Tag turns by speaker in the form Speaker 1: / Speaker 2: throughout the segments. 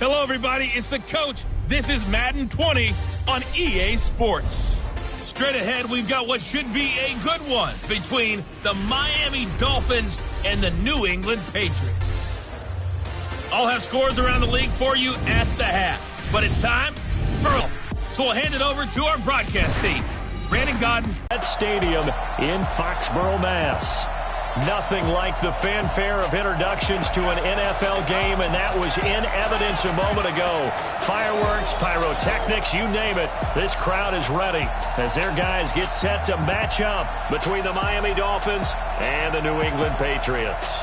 Speaker 1: Hello, everybody. It's the coach. This is Madden 20 on EA Sports. Straight ahead, we've got what should be a good one between the Miami Dolphins and the New England Patriots. I'll have scores around the league for you at the half. But it's time for... So we'll hand it over to our broadcast team. Brandon Godden.
Speaker 2: At Stadium in Foxborough, Mass. Nothing like the fanfare of introductions to an NFL game, and that was in evidence a moment ago. Fireworks, pyrotechnics, you name it. This crowd is ready as their guys get set to match up between the Miami Dolphins and the New England Patriots.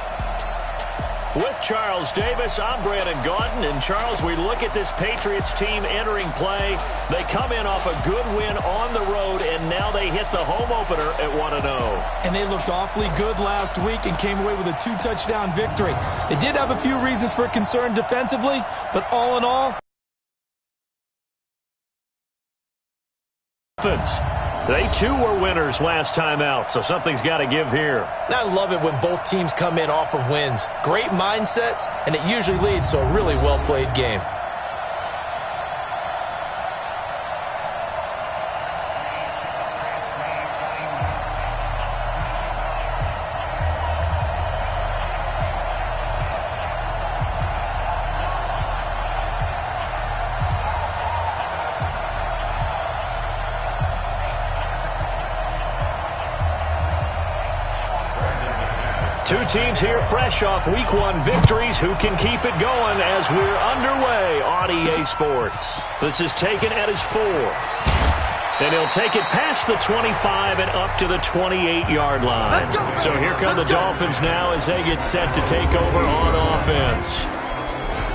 Speaker 2: With Charles Davis, I'm Brandon Gaudin. And Charles, we look at this Patriots team entering play. They come in off a good win on the road, and now they hit the home opener at 1-0.
Speaker 3: And they looked awfully good last week and came away with a 2-touchdown victory. They did have a few reasons for concern defensively, but all in all...
Speaker 2: They, too, were winners last time out, so something's got to give here.
Speaker 3: And I love it when both teams come in off of wins. Great mindsets, and it usually leads to a really well-played game.
Speaker 2: Two teams here fresh off Week 1 victories who can keep it going as we're underway on EA Sports. This is taken at his 4. And he'll take it past the 25 and up to the 28-yard line. So here come the Dolphins now as they get set to take over on offense.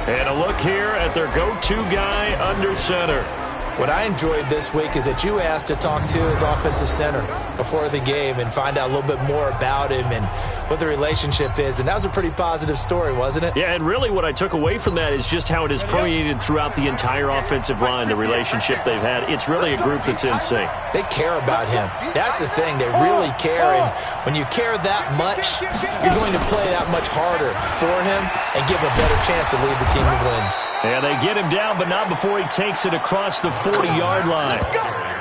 Speaker 2: And a look here at their go-to guy under center.
Speaker 3: What I enjoyed this week is that you asked to talk to his offensive center before the game and find out a little bit more about him and what the relationship is. And that was a pretty positive story, wasn't it?
Speaker 2: Yeah, and really what I took away from that is just how it has permeated throughout the entire offensive line, the relationship they've had. It's really a group that's in sync.
Speaker 3: They care about him. That's the thing. They really care. And when you care that much, you're going to play that much harder for him and give him a better chance to lead the team to wins.
Speaker 2: And they get him down, but not before he takes it across the 40-yard line.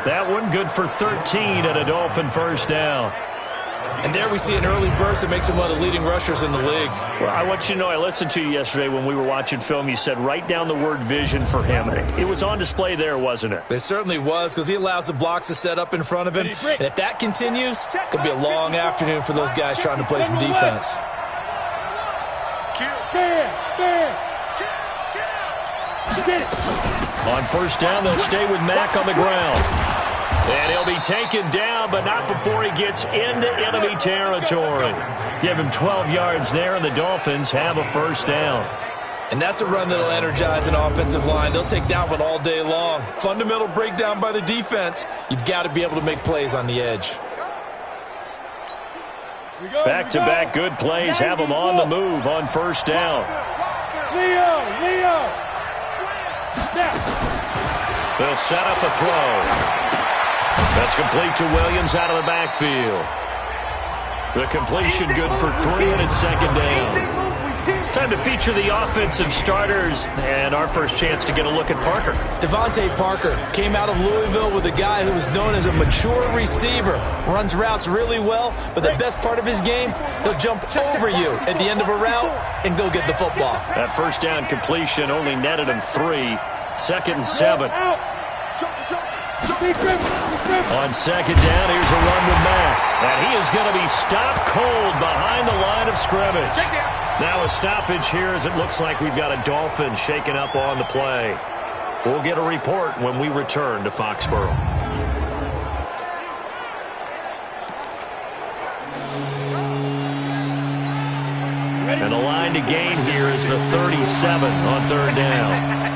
Speaker 2: That one good for 13 at a Dolphin first down.
Speaker 3: And there we see an early burst that makes him one of the leading rushers in the league.
Speaker 2: Well, I want you to know, I listened to you yesterday when we were watching film. You said write down the word vision for him. It was on display there, wasn't it?
Speaker 3: It certainly was, because he allows the blocks to set up in front of him. And if that continues, it could be a long afternoon for those guys trying to play some defense.
Speaker 2: On first down, they'll stay with Mack on the ground. And he'll be taken down, but not before he gets into enemy territory. Give him 12 yards there, and the Dolphins have a first down.
Speaker 3: And that's a run that'll energize an offensive line. They'll take that one all day long. Fundamental breakdown by the defense. You've got to be able to make plays on the edge.
Speaker 2: Back-to-back good plays have them on the move on first down.
Speaker 4: Leo.
Speaker 2: They'll set up a throw. That's complete to Williams out of the backfield. The completion good for 3, and it's second down. Time to feature the offensive starters, and our first chance to get a look at Parker.
Speaker 3: Devontae Parker came out of Louisville with a guy who was known as a mature receiver. Runs routes really well, but the best part of his game, he'll jump over you at the end of a route and go get the football.
Speaker 2: That first down completion only netted him 3. Second and 7. On second down, here's a run with Mack. And he is going to be stopped cold behind the line of scrimmage. Now a stoppage here as it looks like we've got a Dolphin shaken up on the play. We'll get a report when we return to Foxborough. And the line to gain here is the 37 on third down.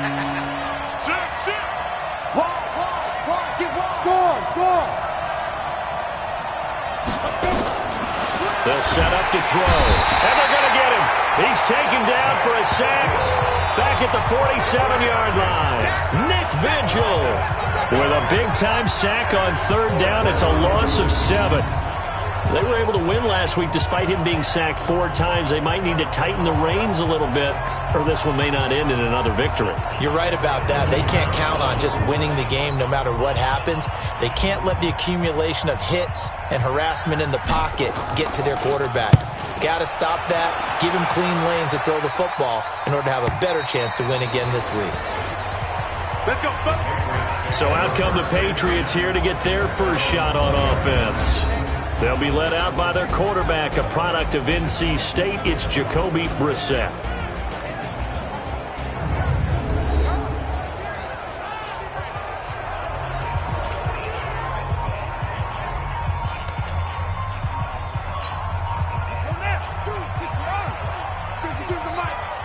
Speaker 2: They'll set up to throw. And they're going to get him. He's taken down for a sack back at the 47-yard line. Nick Vigil with a big-time sack on third down. It's a loss of 7. They were able to win last week despite him being sacked 4 times. They might need to tighten the reins a little bit or this one may not end in another victory.
Speaker 3: You're right about that. They can't count on just winning the game no matter what happens. They can't let the accumulation of hits and harassment in the pocket get to their quarterback. Got to stop that, give him clean lanes to throw the football in order to have a better chance to win again this week.
Speaker 4: Let's go.
Speaker 2: So out come the Patriots here to get their first shot on offense. They'll be led out by their quarterback, a product of NC State. It's Jacoby Brissett.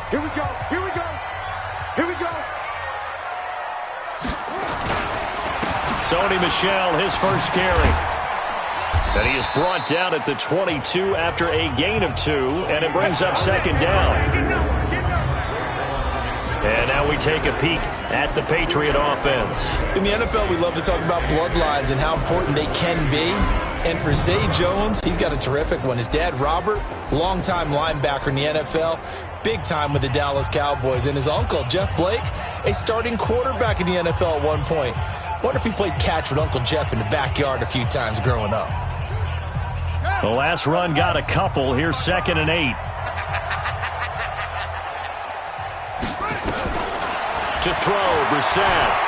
Speaker 4: Here we go. Here we go. Here we go.
Speaker 2: Sony Michel, his first carry. And he is brought down at the 22 after a gain of 2, and it brings up second down. And now we take a peek at the Patriot offense.
Speaker 3: In the NFL, we love to talk about bloodlines and how important they can be. And for Zay Jones, he's got a terrific one. His dad, Robert, longtime linebacker in the NFL, big time with the Dallas Cowboys. And his uncle, Jeff Blake, a starting quarterback in the NFL at one point. Wonder if he played catch with Uncle Jeff in the backyard a few times growing up.
Speaker 2: The last run got a couple. Here's 2nd and 8. To throw, Brissett.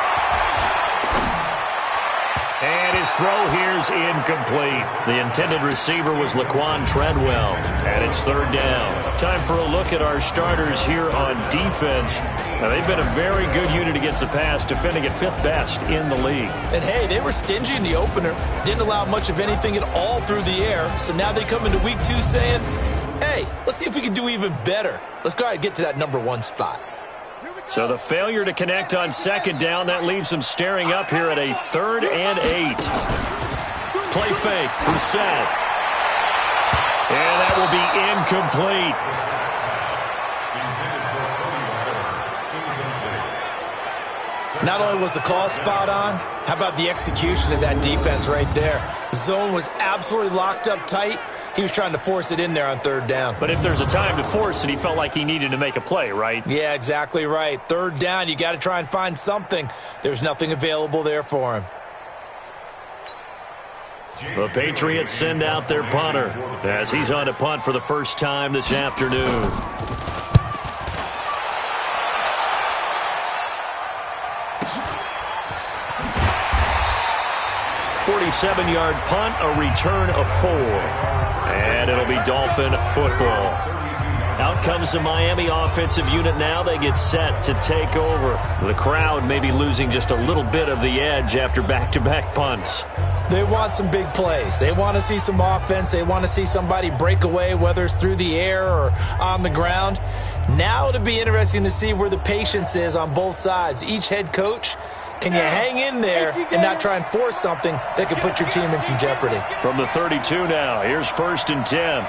Speaker 2: And his throw here's incomplete. The intended receiver was Laquan Treadwell. And it's 3rd down. Time for a look at our starters here on defense. Now, they've been a very good unit against the pass, defending at 5th best in the league.
Speaker 3: And, hey, they were stingy in the opener. Didn't allow much of anything at all through the air. So now they come into week 2 saying, hey, let's see if we can do even better. Let's go ahead and get to that number 1 spot.
Speaker 2: So the failure to connect on 2nd down, that leaves them staring up here at a 3rd and 8. Play fake, Brissett. And that will be incomplete.
Speaker 3: Not only was the call spot on, how about the execution of that defense right there? The zone was absolutely locked up tight. He was trying to force it in there on 3rd down.
Speaker 2: But if there's a time to force it, he felt like he needed to make a play, right?
Speaker 3: Yeah, exactly right. 3rd down, you got to try and find something. There's nothing available there for him.
Speaker 2: The Patriots send out their punter as he's on to punt for the first time this afternoon. 47-yard punt, a return of 4. And it'll be Dolphin football. Out comes the Miami offensive unit now. They get set to take over. The crowd may be losing just a little bit of the edge after back-to-back punts.
Speaker 3: They want some big plays. They want to see some offense. They want to see somebody break away, whether it's through the air or on the ground. Now it'll be interesting to see where the patience is on both sides. Each head coach, can you hang in there and not try and force something that could put your team in some jeopardy?
Speaker 2: From the 32 now, here's 1st and 10.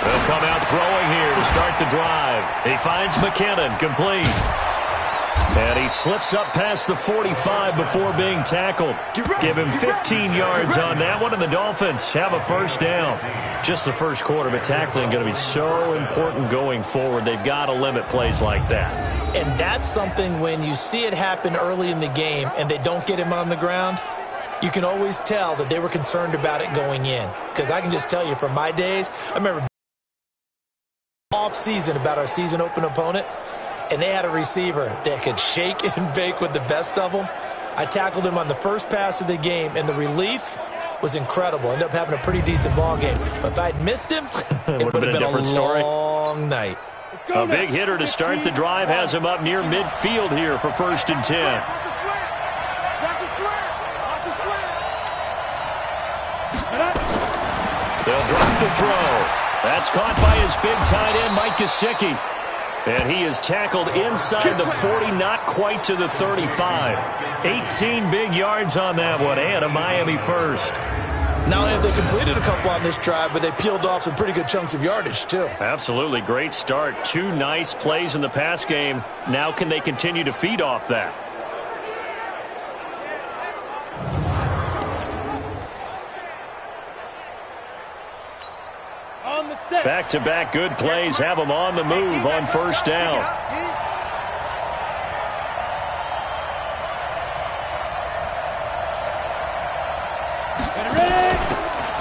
Speaker 2: They'll come out throwing here to start the drive. He finds McKinnon, complete. And he slips up past the 45 before being tackled. Give him 15 yards on that one, and the Dolphins have a 1st down. Just the first quarter, but tackling going to be so important going forward. They've got to limit plays like that.
Speaker 3: And that's something when you see it happen early in the game and they don't get him on the ground, you can always tell that they were concerned about it going in. Because I can just tell you from my days, I remember off-season about our season open opponent, and they had a receiver that could shake and bake with the best of them. I tackled him on the first pass of the game, and the relief was incredible. Ended up having a pretty decent ball game. But if I'd missed him, it would have been a long night.
Speaker 2: A big hitter to start the drive has him up near midfield here for 1st and 10. They'll drop the throw. That's caught by his big tight end, Mike Gesicki. And he is tackled inside the 40, not quite to the 35. 18 big yards on that one, and a Miami 1st.
Speaker 3: Not only have they completed a couple on this drive, but they peeled off some pretty good chunks of yardage, too.
Speaker 2: Absolutely. Great start. 2 nice plays in the pass game. Now can they continue to feed off that?
Speaker 4: On the
Speaker 2: Back-to-back good plays have them on the move on first down.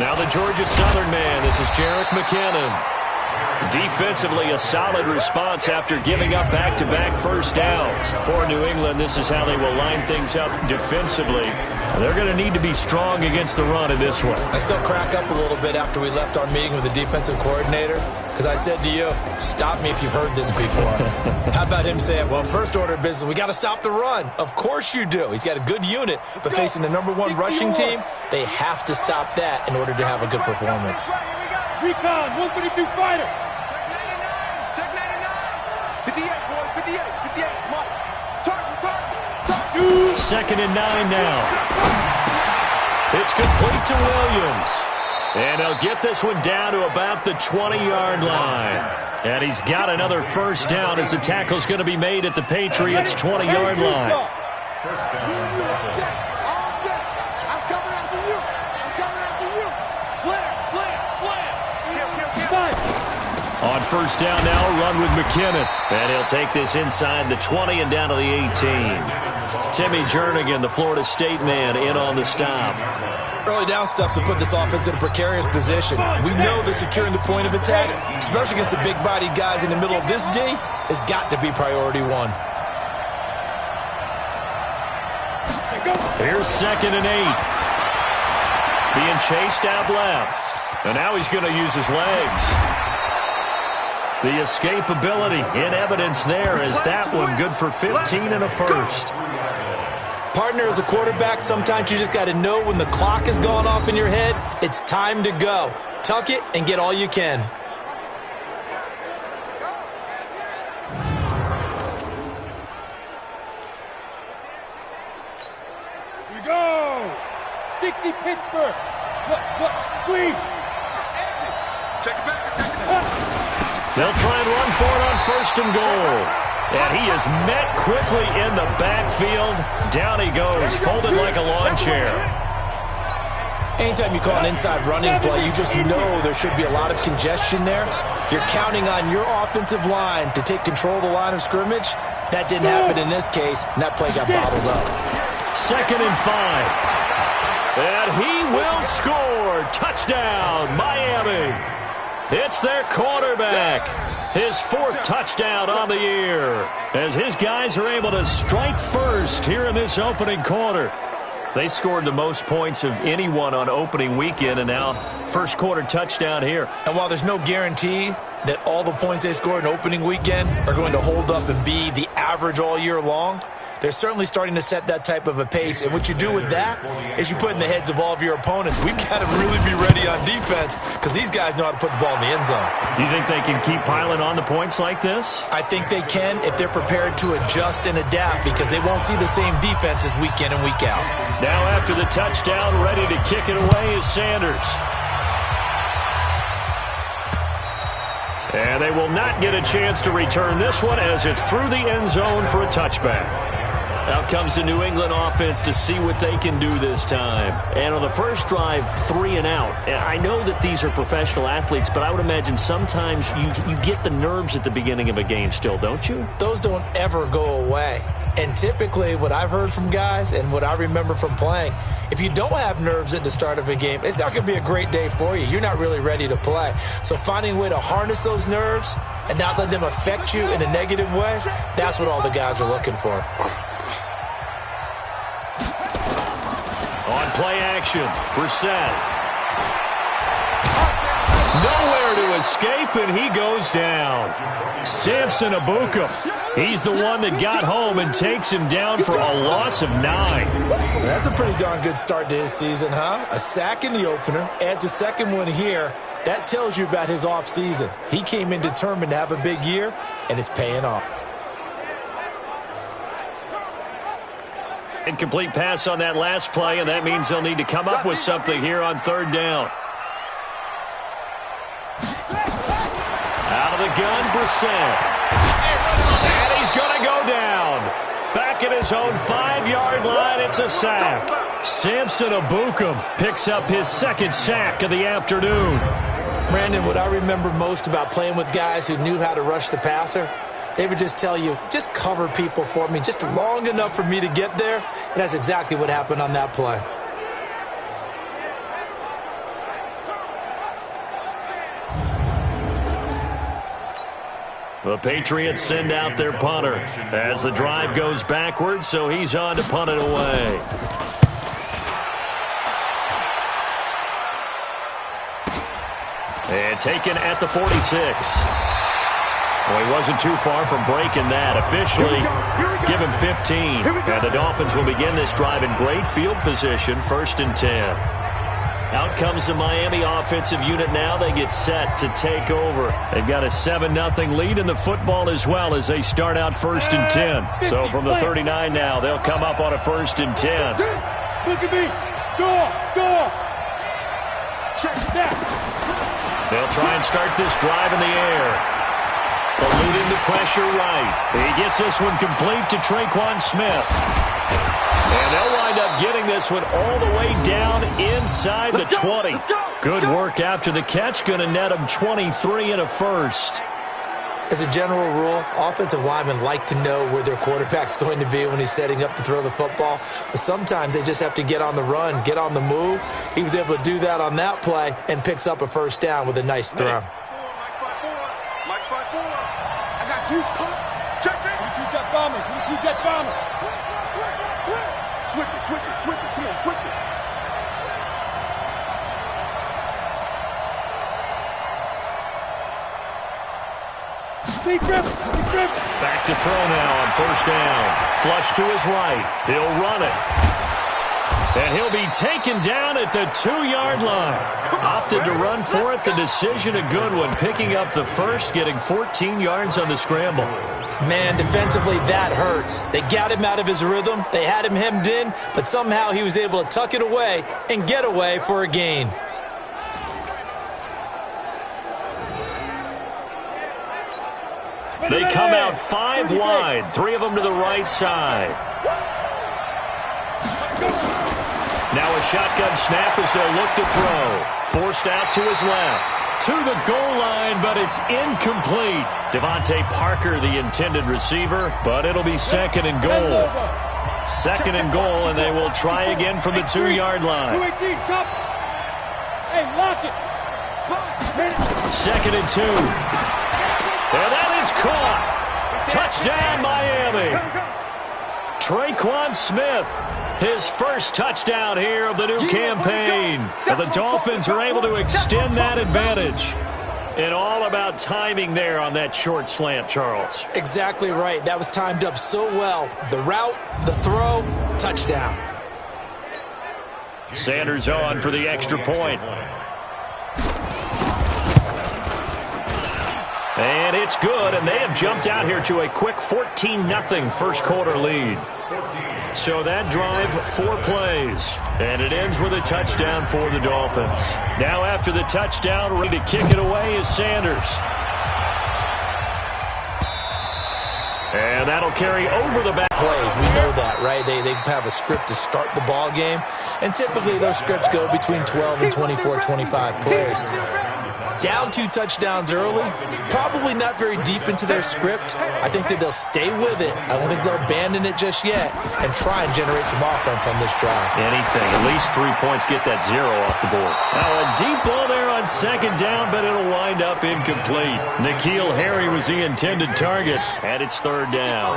Speaker 2: Now the Georgia Southern man. This is Jerick McKinnon. Defensively, a solid response after giving up back-to-back first downs. For New England, this is how they will line things up defensively. They're going to need to be strong against the run in this one.
Speaker 3: I still crack up a little bit after we left our meeting with the defensive coordinator, because I said to you, stop me if you've heard this before. How about him saying, well, first order of business, we got to stop the run. Of course you do. He's got a good unit, but facing the #1 rushing team, they have to stop that in order to have a good performance.
Speaker 4: Recon, 152 fighter. Check 99. 58, boy, 58. Come on. Target.
Speaker 2: Second and 9 now. It's complete to Williams. And he'll get this one down to about the 20-yard line. And he's got another first down as the tackle's going to be made at the Patriots' 20-yard line.
Speaker 4: First down. I'm coming after you. Slam.
Speaker 2: On first down now, a run with McKinnon. And he'll take this inside the 20 and down to the 18. Timmy Jernigan, the Florida State man, in on the stop.
Speaker 3: Early down stuff to put this offense in a precarious position. We know that securing the point of attack, especially against the big-bodied guys in the middle of this D, has got to be priority one.
Speaker 2: Here's second and 8. Being chased out left. And now he's going to use his legs. The escapability in evidence there as that one good for 15 and a first.
Speaker 3: Partner, as a quarterback, sometimes you just got to know when the clock has gone off in your head, it's time to go. Tuck it and get all you can.
Speaker 4: Here we go. 60 Pittsburgh. Squeeze. Check it back.
Speaker 2: They'll try and run for it on first and goal. And he is met quickly in the backfield. Down he goes, folded like a lawn chair.
Speaker 3: Anytime you call an inside running play, you just know there should be a lot of congestion there. You're counting on your offensive line to take control of the line of scrimmage. That didn't happen in this case, and that play got bottled up.
Speaker 2: Second and 5. And he will score. Touchdown, Miami. It's their quarterback. His 4th touchdown on the year. As his guys are able to strike first here in this opening quarter. They scored the most points of anyone on opening weekend, and now first quarter touchdown here.
Speaker 3: And while there's no guarantee that all the points they scored in opening weekend are going to hold up and be the average all year long, they're certainly starting to set that type of a pace. And what you do with that is you put in the heads of all of your opponents, we've got to really be ready on defense because these guys know how to put the ball in the end zone.
Speaker 2: Do you think they can keep piling on the points like this?
Speaker 3: I think they can if they're prepared to adjust and adapt because they won't see the same defenses week in and week out.
Speaker 2: Now after the touchdown, ready to kick it away is Sanders. And they will not get a chance to return this one as it's through the end zone for a touchback. Out comes the New England offense to see what they can do this time. And on the first drive, 3 and out. And I know that these are professional athletes, but I would imagine sometimes you get the nerves at the beginning of a game still, don't you?
Speaker 3: Those don't ever go away. And typically what I've heard from guys and what I remember from playing, if you don't have nerves at the start of a game, it's not going to be a great day for you. You're not really ready to play. So finding a way to harness those nerves and not let them affect you in a negative way, that's what all the guys are looking for.
Speaker 2: On play action, Brissett. Nowhere to escape, and he goes down. Samson Abuka. He's the one that got home and takes him down for a loss of 9.
Speaker 3: That's a pretty darn good start to his season, huh? A sack in the opener, adds a second one here. That tells you about his offseason. He came in determined to have a big year, and it's paying off.
Speaker 2: Incomplete pass on that last play, and that means they'll need to come up with something here on third down. Out of the gun, Brissett. And he's going to go down. Back at his own 5-yard line, it's a sack. Samson Abuka picks up his 2nd sack of the afternoon.
Speaker 3: Brandon, what I remember most about playing with guys who knew how to rush the passer, they would just tell you, just cover people for me, just long enough for me to get there. And that's exactly what happened on that play.
Speaker 2: The Patriots send out their punter as the drive goes backwards, so he's on to punt it away. And taken at the 46. Well, he wasn't too far from breaking that. Officially, give him 15. And the Dolphins will begin this drive in great field position, 1st and 10. Out comes the Miami offensive unit now. They get set to take over. They've got a 7-0 lead in the football as well as they start out 1st and 10. So from the 39 now, they'll come up on a 1st and 10.
Speaker 4: Look at me. Door. Check that.
Speaker 2: They'll try and start this drive in the air. Eluding the pressure right. He gets this one complete to Traquan Smith. And they'll wind up getting this one all the way down inside the 20. Good work after the catch. Going to net him 23 and a first.
Speaker 3: As a general rule, offensive linemen like to know where their quarterback's going to be when he's setting up to throw the football. But sometimes they just have to get on the run, get on the move. He was able to do that on that play and picks up a 1st down with a nice throw.
Speaker 4: Mike 5-4. I got you. Check it. 22 jet bomber. Switch it. Come on, switch it.
Speaker 2: Back to throw now on 1st down. Flush to his right. He'll run it. And he'll be taken down at the 2-yard line. Opted to run for it. The decision a good one. Picking up the first, getting 14 yards on the scramble.
Speaker 3: Man, defensively, that hurts. They got him out of his rhythm. They had him hemmed in, but somehow he was able to tuck it away and get away for a gain.
Speaker 2: They come out 5 wide, 3 of them to the right side. Now a shotgun snap as they'll look to throw. Forced out to his left. To the goal line, but it's incomplete. Devontae Parker, the intended receiver, but it'll be 2nd and goal. 2nd and goal, and they will try again from the 2-yard line. 2nd and 2. And that is caught. Touchdown, Miami. Traquan Smith, his first touchdown here of the new campaign. And the Dolphins are able to extend that advantage. And all about timing there on that short slant, Charles.
Speaker 3: Exactly right. That was timed up so well. The route, the throw, touchdown.
Speaker 2: Sanders on for the extra point. And it's good, and they have jumped out here to a quick 14-0 first quarter lead. So that drive, 4 plays, and it ends with a touchdown for the Dolphins. Now after the touchdown, ready to kick it away is Sanders. And that'll carry over the back.
Speaker 3: Plays, we know that, right? They have a script to start the ball game, and typically those scripts go between 12 and 24, 25 plays. Down 2 touchdowns early, probably not very deep into their script. I think that they'll stay with it. I don't think they'll abandon it just yet and try and generate some offense on this drive.
Speaker 2: Anything, at least 3 points, get that 0 off the board. Now a deep ball there on 2nd down, but it'll wind up incomplete. N'Keal Harry was the intended target, and it's 3rd down.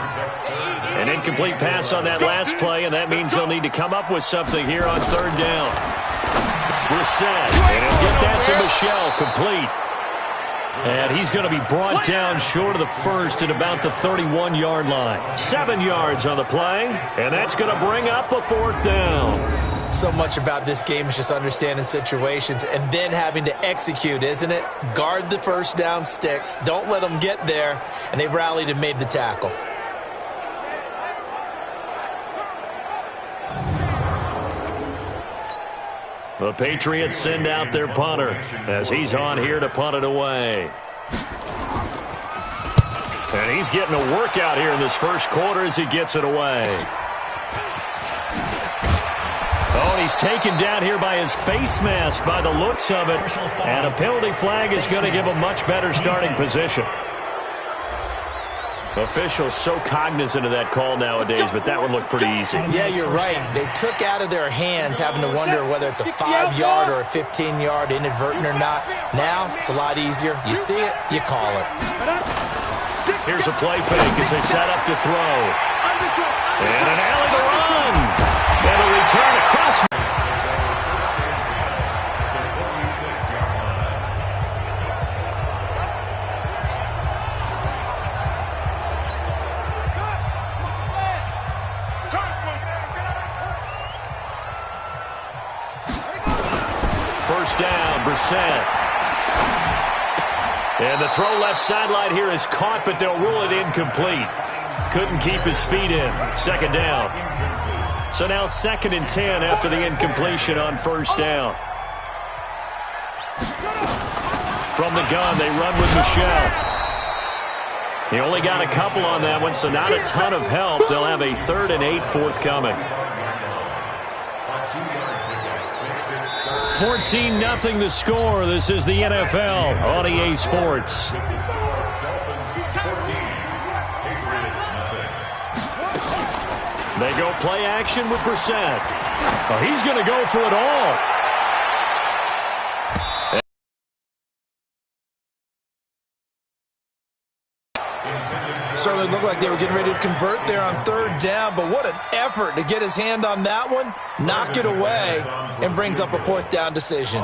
Speaker 2: An incomplete pass on that last play, and that means they'll need to come up with something here on 3rd down. We're set, and he'll get that to Michel, complete. And he's going to be brought down short of the first at about the 31-yard line. 7 yards on the play, and that's going to bring up a 4th down.
Speaker 3: So much about this game is just understanding situations and then having to execute, isn't it? Guard the first down sticks. Don't let them get there, and they rallied and made the tackle.
Speaker 2: The Patriots send out their punter as he's on here to punt it away. And he's getting a workout here in this first quarter as he gets it away. Oh, and he's taken down here by his face mask by the looks of it. And a penalty flag is going to give a much better starting position. Officials so cognizant of that call nowadays, but that one looked pretty easy.
Speaker 3: Yeah, you're right. They took out of their hands having to wonder whether it's a 5-yard or a 15-yard, inadvertent or not. Now, it's a lot easier. You see it, you call it.
Speaker 2: Here's a play fake as they set up to throw. And an alley to run. And a return across. First down, Brissett. And the throw left sideline here is caught, but they'll rule it incomplete. Couldn't keep his feet in. Second down. So now 2nd and 10 after the incompletion on first down. From the gun, they run with Michelle. He only got a couple on that one, so not a ton of help. They'll have a 3rd and 8 forthcoming. 14-0 the score. This is the NFL on EA Sports. They go play action with Brissett. Oh, he's going to go for it all.
Speaker 3: Certainly looked like they were getting ready to convert there on 3rd down, but what an effort to get his hand on that one, knock it away, and brings up a 4th down decision.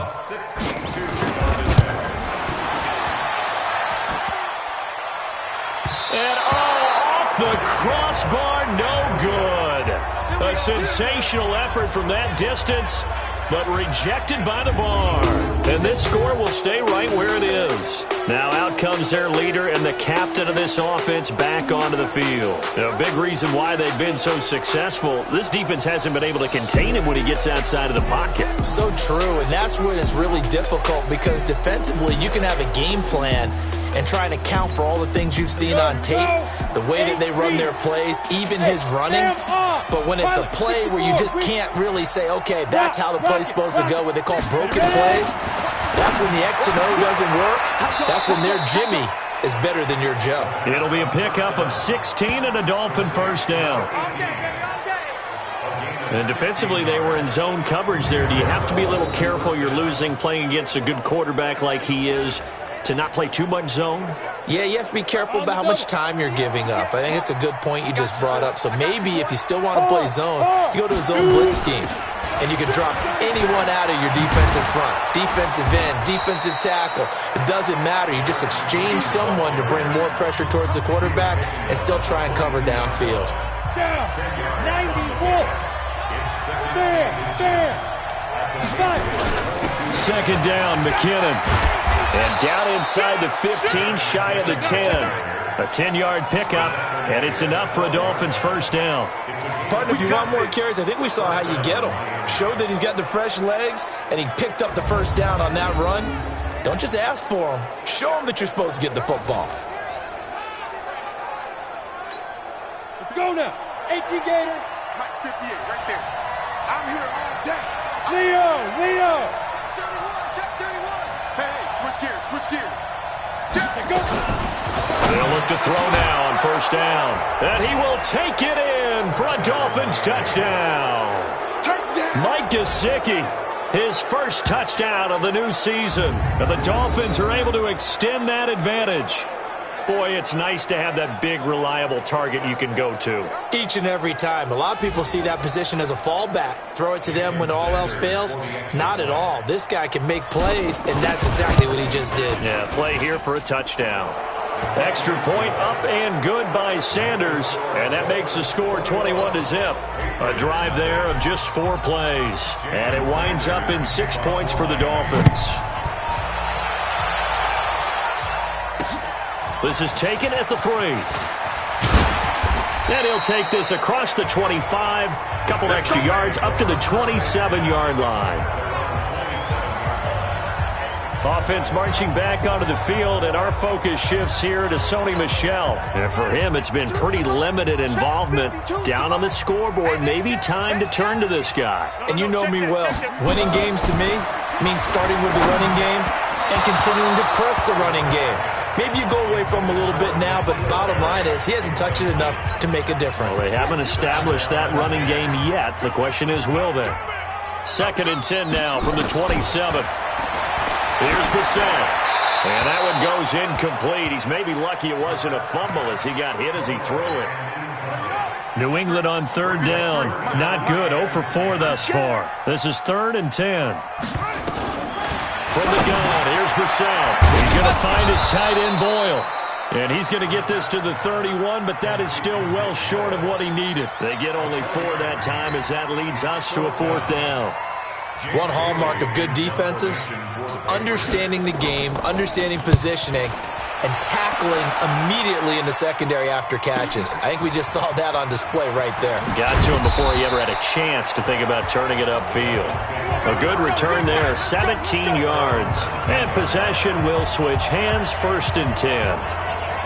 Speaker 2: And off the crossbar, no good. A sensational effort from that distance, but rejected by the bar. And this score will stay right where it is. Now out comes their leader and the captain of this offense back onto the field. A big reason why they've been so successful, this defense hasn't been able to contain him when he gets outside of the pocket.
Speaker 3: So true, and that's when it's really difficult because defensively you can have a game plan and trying to account for all the things you've seen on tape, the way that they run their plays, even his running. But when it's a play where you just can't really say, okay, that's how the play's supposed to go, what they call broken plays, that's when the X and O doesn't work. That's when their Jimmy is better than your Joe.
Speaker 2: It'll be a pickup of 16 and a Dolphin first down. And defensively, they were in zone coverage there. Do you have to be a little careful? You're losing playing against a good quarterback like he is, to not play too much zone?
Speaker 3: Yeah, you have to be careful about how much time you're giving up. I think it's a good point you just brought up. So maybe if you still want to play zone, you go to a zone blitz scheme. And you can drop anyone out of your defensive front, defensive end, defensive tackle. It doesn't matter. You just exchange someone to bring more pressure towards the quarterback and still try and cover downfield.
Speaker 4: Down. 94.
Speaker 2: Second down, McKinnon. And down inside the 15, shy of the 10. A 10-yard pickup, and it's enough for a Dolphins first down.
Speaker 3: Partner, if you want more carries, I think we saw how you get him. Showed that he's got the fresh legs, and he picked up the first down on that run. Don't just ask for him. Show him that you're supposed to get the football.
Speaker 4: Let's go now. 18 Gator. Mike 58, right there. I'm here all day. Leo. Check 31. Hey, switch gears. Check, go.
Speaker 2: They'll look to throw now on first down. And he will take it in for a Dolphins touchdown. Mike Gesicki, his first touchdown of the new season. And the Dolphins are able to extend that advantage. Boy, it's nice to have that big, reliable target you can go to.
Speaker 3: Each and every time. A lot of people see that position as a fallback. Throw it to them when all else fails. Not at all. This guy can make plays, and that's exactly what he just did.
Speaker 2: Yeah, play here for a touchdown. Extra point up and good by Sanders, and that makes the score 21-0. A drive there of just 4 plays, and it winds up in 6 points for the Dolphins. This is taken at the 3. And he'll take this across the 25, couple extra yards up to the 27-yard line. Offense marching back onto the field, and our focus shifts here to Sony Michel. And for him, it's been pretty limited involvement. Down on the scoreboard, maybe time to turn to this guy.
Speaker 3: And you know me well. Winning games to me means starting with the running game and continuing to press the running game. Maybe you go away from him a little bit now, but the bottom line is he hasn't touched it enough to make a difference.
Speaker 2: Well, they haven't established that running game yet. The question is, will they? 2nd and 10 now from the 27. Here's Bissett. And that one goes incomplete. He's maybe lucky it wasn't a fumble as he got hit as he threw it. New England on 3rd down. Not good. 0 for 4 thus far. This is 3rd and 10. From the gun, here's Bissett. He's going to find his tight end, Boyle. And he's going to get this to the 31, but that is still well short of what he needed. They get only 4 that time as that leads us to a 4th down.
Speaker 3: One hallmark of good defenses is understanding the game, understanding positioning, and tackling immediately in the secondary after catches. I think we just saw that on display right there.
Speaker 2: Got to him before he ever had a chance to think about turning it upfield. A good return there, 17 yards. And possession will switch hands, 1st and 10.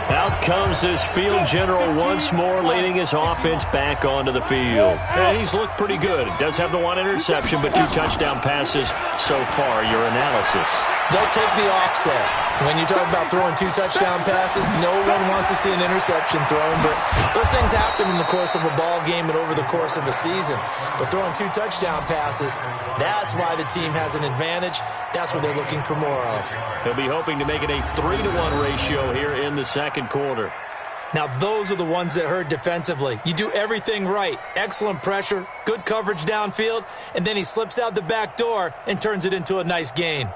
Speaker 2: Out comes this field general once more, leading his offense back onto the field. And he's looked pretty good. Does have the 1 interception, but 2 touchdown passes so far. Your analysis?
Speaker 3: They'll take the offset. When you talk about throwing 2 touchdown passes, no one wants to see an interception thrown, but those things happen in the course of a ball game and over the course of the season. But throwing 2 touchdown passes, that's why the team has an advantage. That's what they're looking for more of.
Speaker 2: He'll be hoping to make it a 3-to-1 ratio here in the 2nd quarter.
Speaker 3: Now, those are the ones that hurt defensively. You do everything right. Excellent pressure, good coverage downfield, and then he slips out the back door and turns it into a nice gain.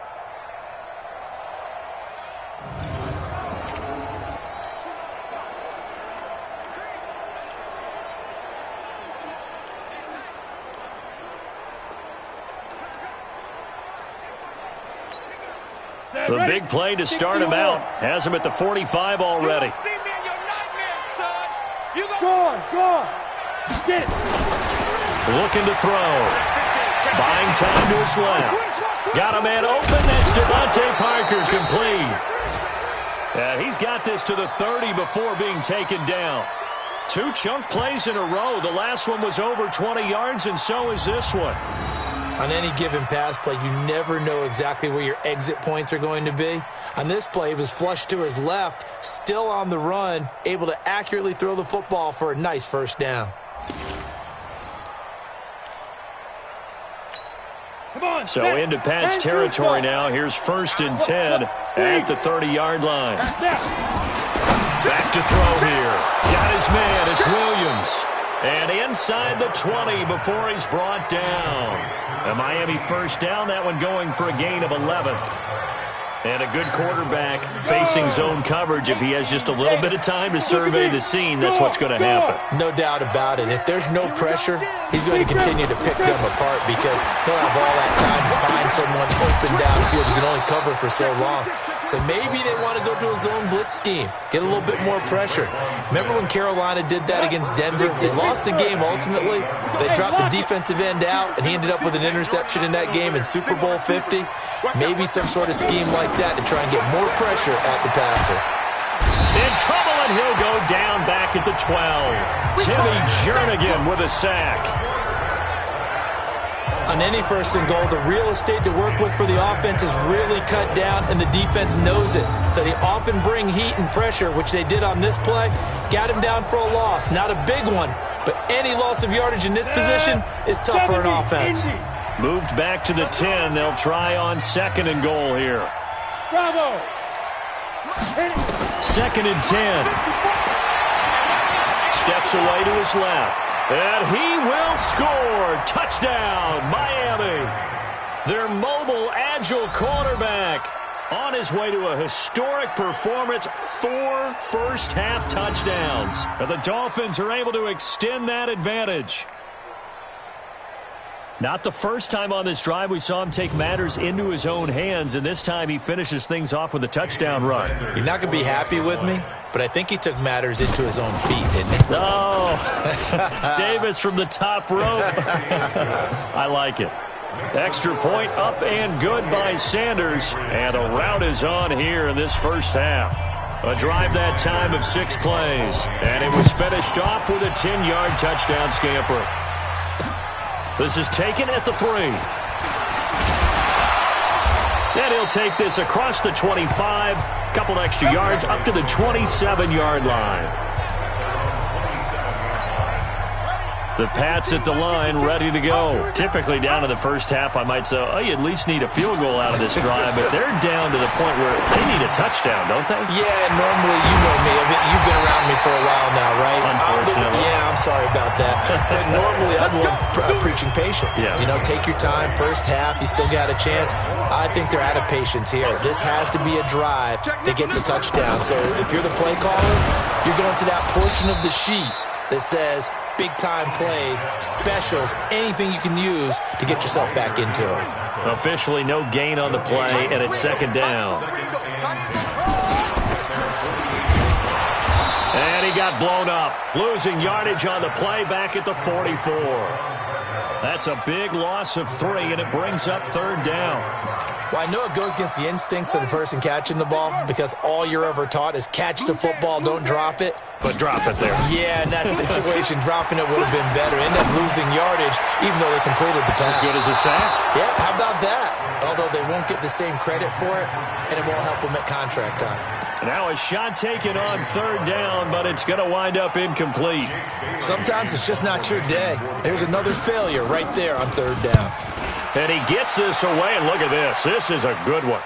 Speaker 2: The big play to start him out. Has him at the 45 already. Looking to throw. Buying time to his left. Got a man open. That's Devontae Parker, complete. He's got this to the 30 before being taken down. 2 chunk plays in a row. The last one was over 20 yards, and so is this one.
Speaker 3: On any given pass play, you never know exactly where your exit points are going to be. On this play, he was flushed to his left, still on the run, able to accurately throw the football for a nice 1st down.
Speaker 2: So into Pat's territory now. Here's 1st and 10 at the 30-yard line. Back to throw here. Got his man. It's Williams. And inside the 20 before he's brought down. A Miami 1st down, that one going for a gain of 11. And a good quarterback facing zone coverage. If he has just a little bit of time to survey the scene, that's what's going to happen.
Speaker 3: No doubt about it. If there's no pressure, he's going to continue to pick them apart because he'll have all that time to find someone open downfield. He can only cover for so long. So maybe they want to go to a zone blitz scheme, get a little bit more pressure. Remember when Carolina did that against Denver? They lost the game ultimately. They dropped the defensive end out, and he ended up with an interception in that game in Super Bowl 50. Maybe some sort of scheme like that to try and get more pressure at the passer.
Speaker 2: In trouble, and he'll go down back at the 12. Timmy Jernigan with a sack.
Speaker 3: On any 1st and goal, the real estate to work with for the offense is really cut down, and the defense knows it. So they often bring heat and pressure, which they did on this play. Got him down for a loss. Not a big one, but any loss of yardage in this position is tough for an offense.
Speaker 2: Moved back to the 10. They'll try on 2nd and goal here.
Speaker 4: Bravo.
Speaker 2: 2nd and 10. Steps away to his left. And he will score. Touchdown, Miami. Their mobile, agile quarterback on his way to a historic performance. 4 first-half touchdowns. And the Dolphins are able to extend that advantage. Not the first time on this drive we saw him take matters into his own hands, and this time he finishes things off with a touchdown run.
Speaker 3: You're not going to be happy with me, but I think he took matters into his own feet, didn't he?
Speaker 2: Oh, Davis from the top rope. I like it. Extra point up and good by Sanders. And a rout is on here in this first half. A drive that time of 6 plays. And it was finished off with a 10-yard touchdown scamper. This is taken at the 3. And he'll take this across the 25. Couple extra yards up to the 27-yard line. The Pats at the line, ready to go. Typically down to the first half, I might say, oh, you at least need a field goal out of this drive, but they're down to the point where they need a touchdown, don't they?
Speaker 3: Yeah, normally, you know me. You've been around me for a while now, right?
Speaker 2: Unfortunately.
Speaker 3: I'm sorry about that. But normally, I'm the one preaching patience. Yeah. You know, take your time. First half, you still got a chance. I think they're out of patience here. This has to be a drive that gets a touchdown. So if you're the play caller, you're going to that portion of the sheet that says big-time plays, specials, anything you can use to get yourself back into it.
Speaker 2: Officially no gain on the play, and it's second down. And he got blown up. Losing yardage on the play back at the 44. That's a big loss of 3, and it brings up third down.
Speaker 3: Well, I know it goes against the instincts of the person catching the ball because all you're ever taught is catch the football, don't drop it.
Speaker 2: But drop it there.
Speaker 3: Yeah, in that situation, dropping it would have been better. End up losing yardage, even though they completed the pass.
Speaker 2: As good as a sack?
Speaker 3: Yeah, how about that? Although they won't get the same credit for it, and it won't help them at contract time.
Speaker 2: Now a shot taken on third down, but it's going to wind up incomplete.
Speaker 3: Sometimes it's just not your day. There's another failure right there on third down.
Speaker 2: And he gets this away, and look at this. This is a good one.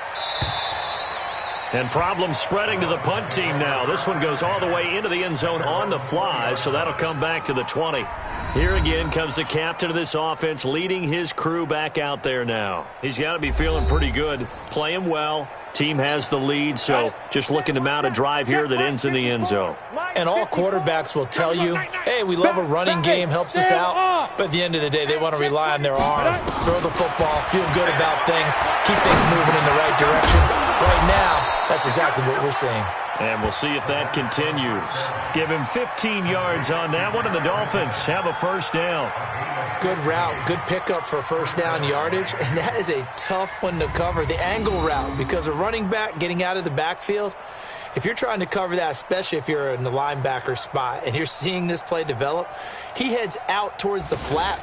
Speaker 2: And problems spreading to the punt team now. This one goes all the way into the end zone on the fly, so that'll come back to the 20. Here again comes the captain of this offense, leading his crew back out there now. He's got to be feeling pretty good, playing well. Team has the lead, so just looking to mount a drive here that ends in the end zone.
Speaker 3: And all quarterbacks will tell you, hey, we love a running game, helps us out. But at the end of the day, they want to rely on their arm, throw the football, feel good about things, keep things moving in the right direction. Right now, that's exactly what we're seeing.
Speaker 2: And we'll see if that continues. Give him 15 yards on that one, and the Dolphins have a first down.
Speaker 3: Good route, good pickup for first down yardage, and that is a tough one to cover, the angle route, because a running back getting out of the backfield, if you're trying to cover that, especially if you're in the linebacker spot and you're seeing this play develop, he heads out towards the flat.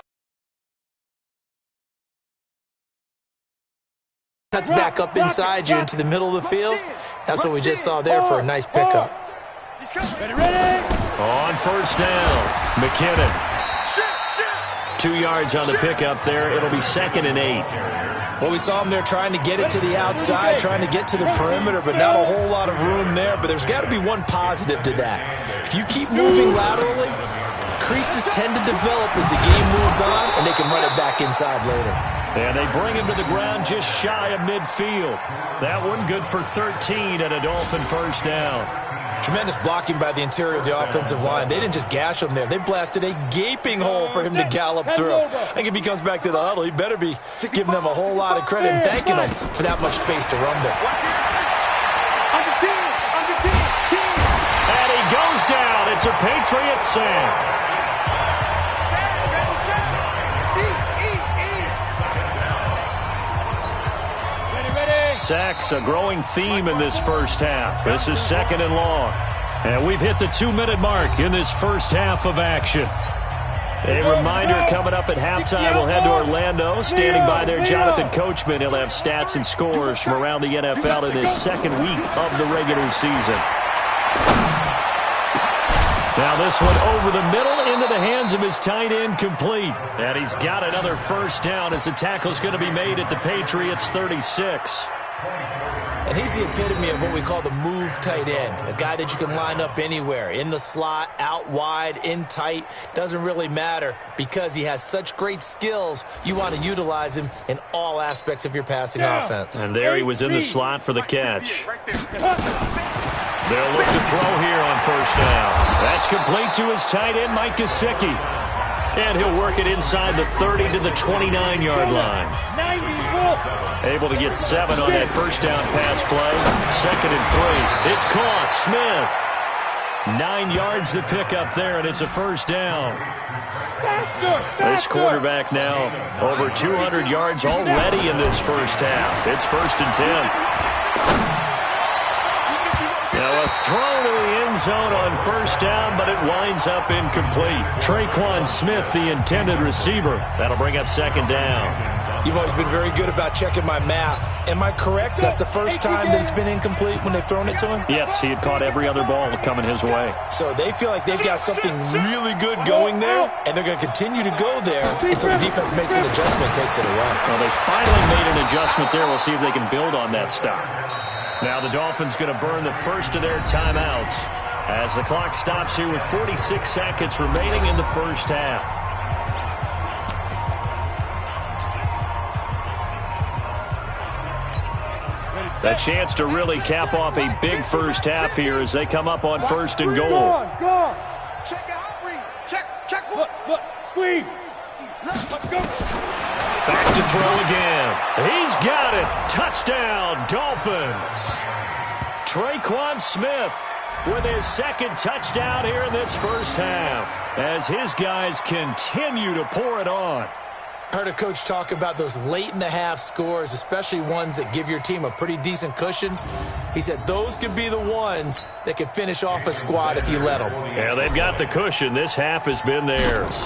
Speaker 3: Cuts back up inside you into the middle of the field. That's what we just saw there for a nice pickup.
Speaker 2: On first down, McKinnon. 2 yards on the pickup there. It'll be 2nd and 8.
Speaker 3: Well, we saw him there trying to get it to the outside, trying to get to the perimeter, but not a whole lot of room there. But there's got to be one positive to that. If you keep moving laterally, creases tend to develop as the game moves on, and they can run it back inside later.
Speaker 2: And they bring him to the ground just shy of midfield. That one good for 13 and a Dolphin first down.
Speaker 3: Tremendous blocking by the interior of the offensive line. They didn't just gash him there. They blasted a gaping hole for him to gallop through. I think if he comes back to the huddle, he better be giving them a whole lot of credit and thanking them for that much space to run there.
Speaker 2: And he goes down. It's a Patriot sack. Sacks, a growing theme in this first half. This is 2nd and long. And we've hit the 2-minute mark in this first half of action. A reminder coming up at halftime, we'll head to Orlando. Standing by there, Jonathan Coachman. He'll have stats and scores from around the NFL in this second week of the regular season. Now this one over the middle into the hands of his tight end, complete. And he's got another first down as the tackle's going to be made at the Patriots' 36.
Speaker 3: And he's the epitome of what we call the move tight end, a guy that you can line up anywhere, in the slot, out wide, in tight, doesn't really matter because he has such great skills. You want to utilize him in all aspects of your passing offense.
Speaker 2: And there he was in the slot for the catch. They'll look to throw here on first down. That's complete to his tight end, Mike Gesicki. And he'll work it inside the 30 to the 29-yard line. Able to get 7 on that first down pass play. 2nd and 3. It's caught. Smith. 9 yards to pick up there, and it's a first down. This quarterback now over 200 yards already in this first half. It's 1st and 10. Now a throw to the end zone on first down, but it winds up incomplete. Traquan Smith, the intended receiver. That'll bring up 2nd down.
Speaker 3: You've always been very good about checking my math. Am I correct? That's the first time that it's been incomplete when they've thrown it to him?
Speaker 2: Yes, he had caught every other ball coming his way.
Speaker 3: So they feel like they've got something really good going there, and they're going to continue to go there until the defense makes an adjustment and takes it away.
Speaker 2: Well, they finally made an adjustment there. We'll see if they can build on that stop. Now the Dolphins going to burn the first of their timeouts as the clock stops here with 46 seconds remaining in the first half. A chance to really cap off a big first half here as they come up on 1st and goal.
Speaker 4: Go on. Check out, read. Check. Look, squeeze. Let's go.
Speaker 2: Back to throw again. He's got it. Touchdown, Dolphins. Traquan Smith with his 2nd touchdown here in this first half as his guys continue to pour it on.
Speaker 3: I heard a coach talk about those late-in-the-half scores, especially ones that give your team a pretty decent cushion. He said those could be the ones that can finish off a squad if you let them.
Speaker 2: Yeah, they've got the cushion. This half has been theirs.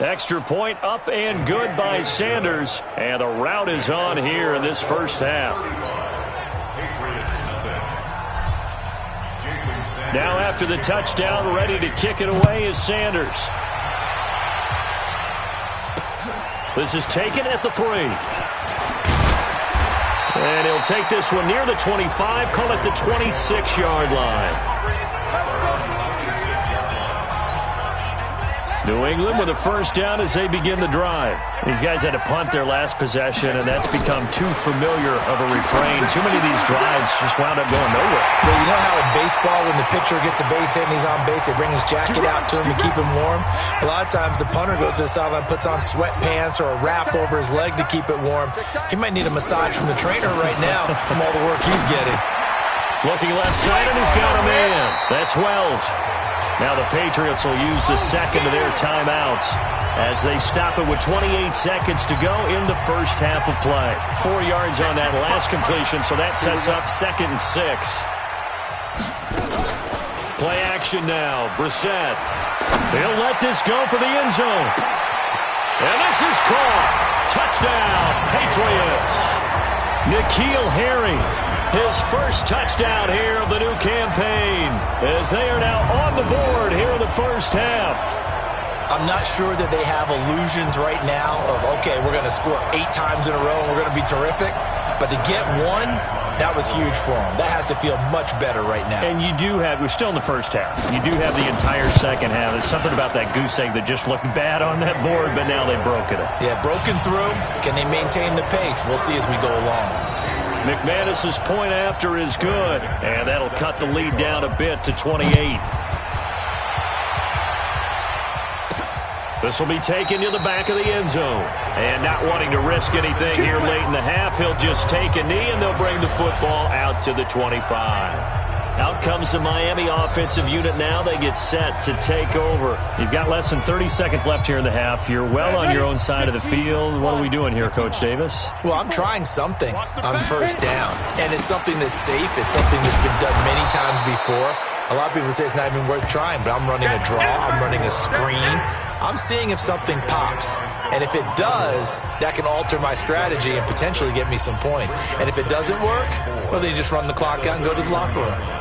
Speaker 2: Extra point up and good by Sanders. And the route is on here in this first half. Now after the touchdown, ready to kick it away is Sanders. This is taken at the 3. And he'll take this one near the 25, call it the 26-yard line. New England with a first down as they begin the drive. These guys had to punt their last possession, and that's become too familiar of a refrain. Too many of these drives just wound up going nowhere.
Speaker 3: Well, you know how in baseball, when the pitcher gets a base hit and he's on base, they bring his jacket out to him to keep him warm? A lot of times the punter goes to the sideline, puts on sweatpants or a wrap over his leg to keep it warm. He might need a massage from the trainer right now from all the work he's getting.
Speaker 2: Looking left side, and he's got a man. That's Wells. Now the Patriots will use the 2nd of their timeouts as they stop it with 28 seconds to go in the first half of play. 4 yards on that last completion, so that sets up 2nd and 6. Play action now. Brissett. He'll let this go for the end zone. And this is caught. Touchdown, Patriots. N'Keal Harry. His first touchdown here of the new campaign as they are now on the board here in the first half.
Speaker 3: I'm not sure that they have illusions right now of, okay, we're going to score 8 times in a row and we're going to be terrific. But to get one, that was huge for them. That has to feel much better right now.
Speaker 2: And you do have, we're still in the first half. You do have the entire second half. There's something about that goose egg that just looked bad on that board, but now they've broken it.
Speaker 3: Yeah, broken through. Can they maintain the pace? We'll see as we go along.
Speaker 2: McManus's point after is good, and that'll cut the lead down a bit to 28. This will be taken to the back of the end zone. And not wanting to risk anything here late in the half, he'll just take a knee, and they'll bring the football out to the 25. Out comes the Miami offensive unit now. They get set to take over. You've got less than 30 seconds left here in the half. You're well on your own side of the field. What are we doing here, Coach Davis?
Speaker 3: Well, I'm trying something on first down. And it's something that's safe. It's something that's been done many times before. A lot of people say it's not even worth trying, but I'm running a draw. I'm running a screen. I'm seeing if something pops. And if it does, that can alter my strategy and potentially get me some points. And if it doesn't work, well, then you just run the clock out and go to the locker room.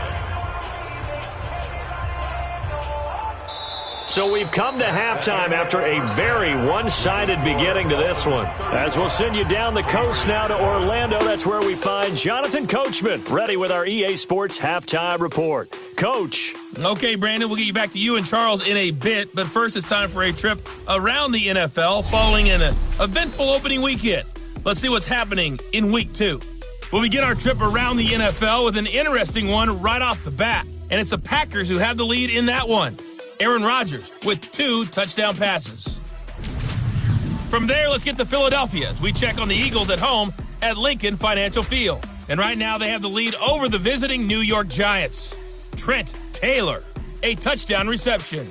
Speaker 2: So we've come to halftime after a very one-sided beginning to this one. As we'll send you down the coast now to Orlando, that's where we find Jonathan Coachman, ready with our EA Sports Halftime Report. Coach.
Speaker 1: Okay, Brandon, we'll get you back to you and Charles in a bit, but first it's time for a trip around the NFL following an eventful opening weekend. Let's see what's happening in Week 2. We'll begin our trip around the NFL with an interesting one right off the bat, and it's the Packers who have the lead in that one. Aaron Rodgers with 2 touchdown passes. From there, let's get to Philadelphia as we check on the Eagles at home at Lincoln Financial Field. And right now, they have the lead over the visiting New York Giants. Trent Taylor, a touchdown reception.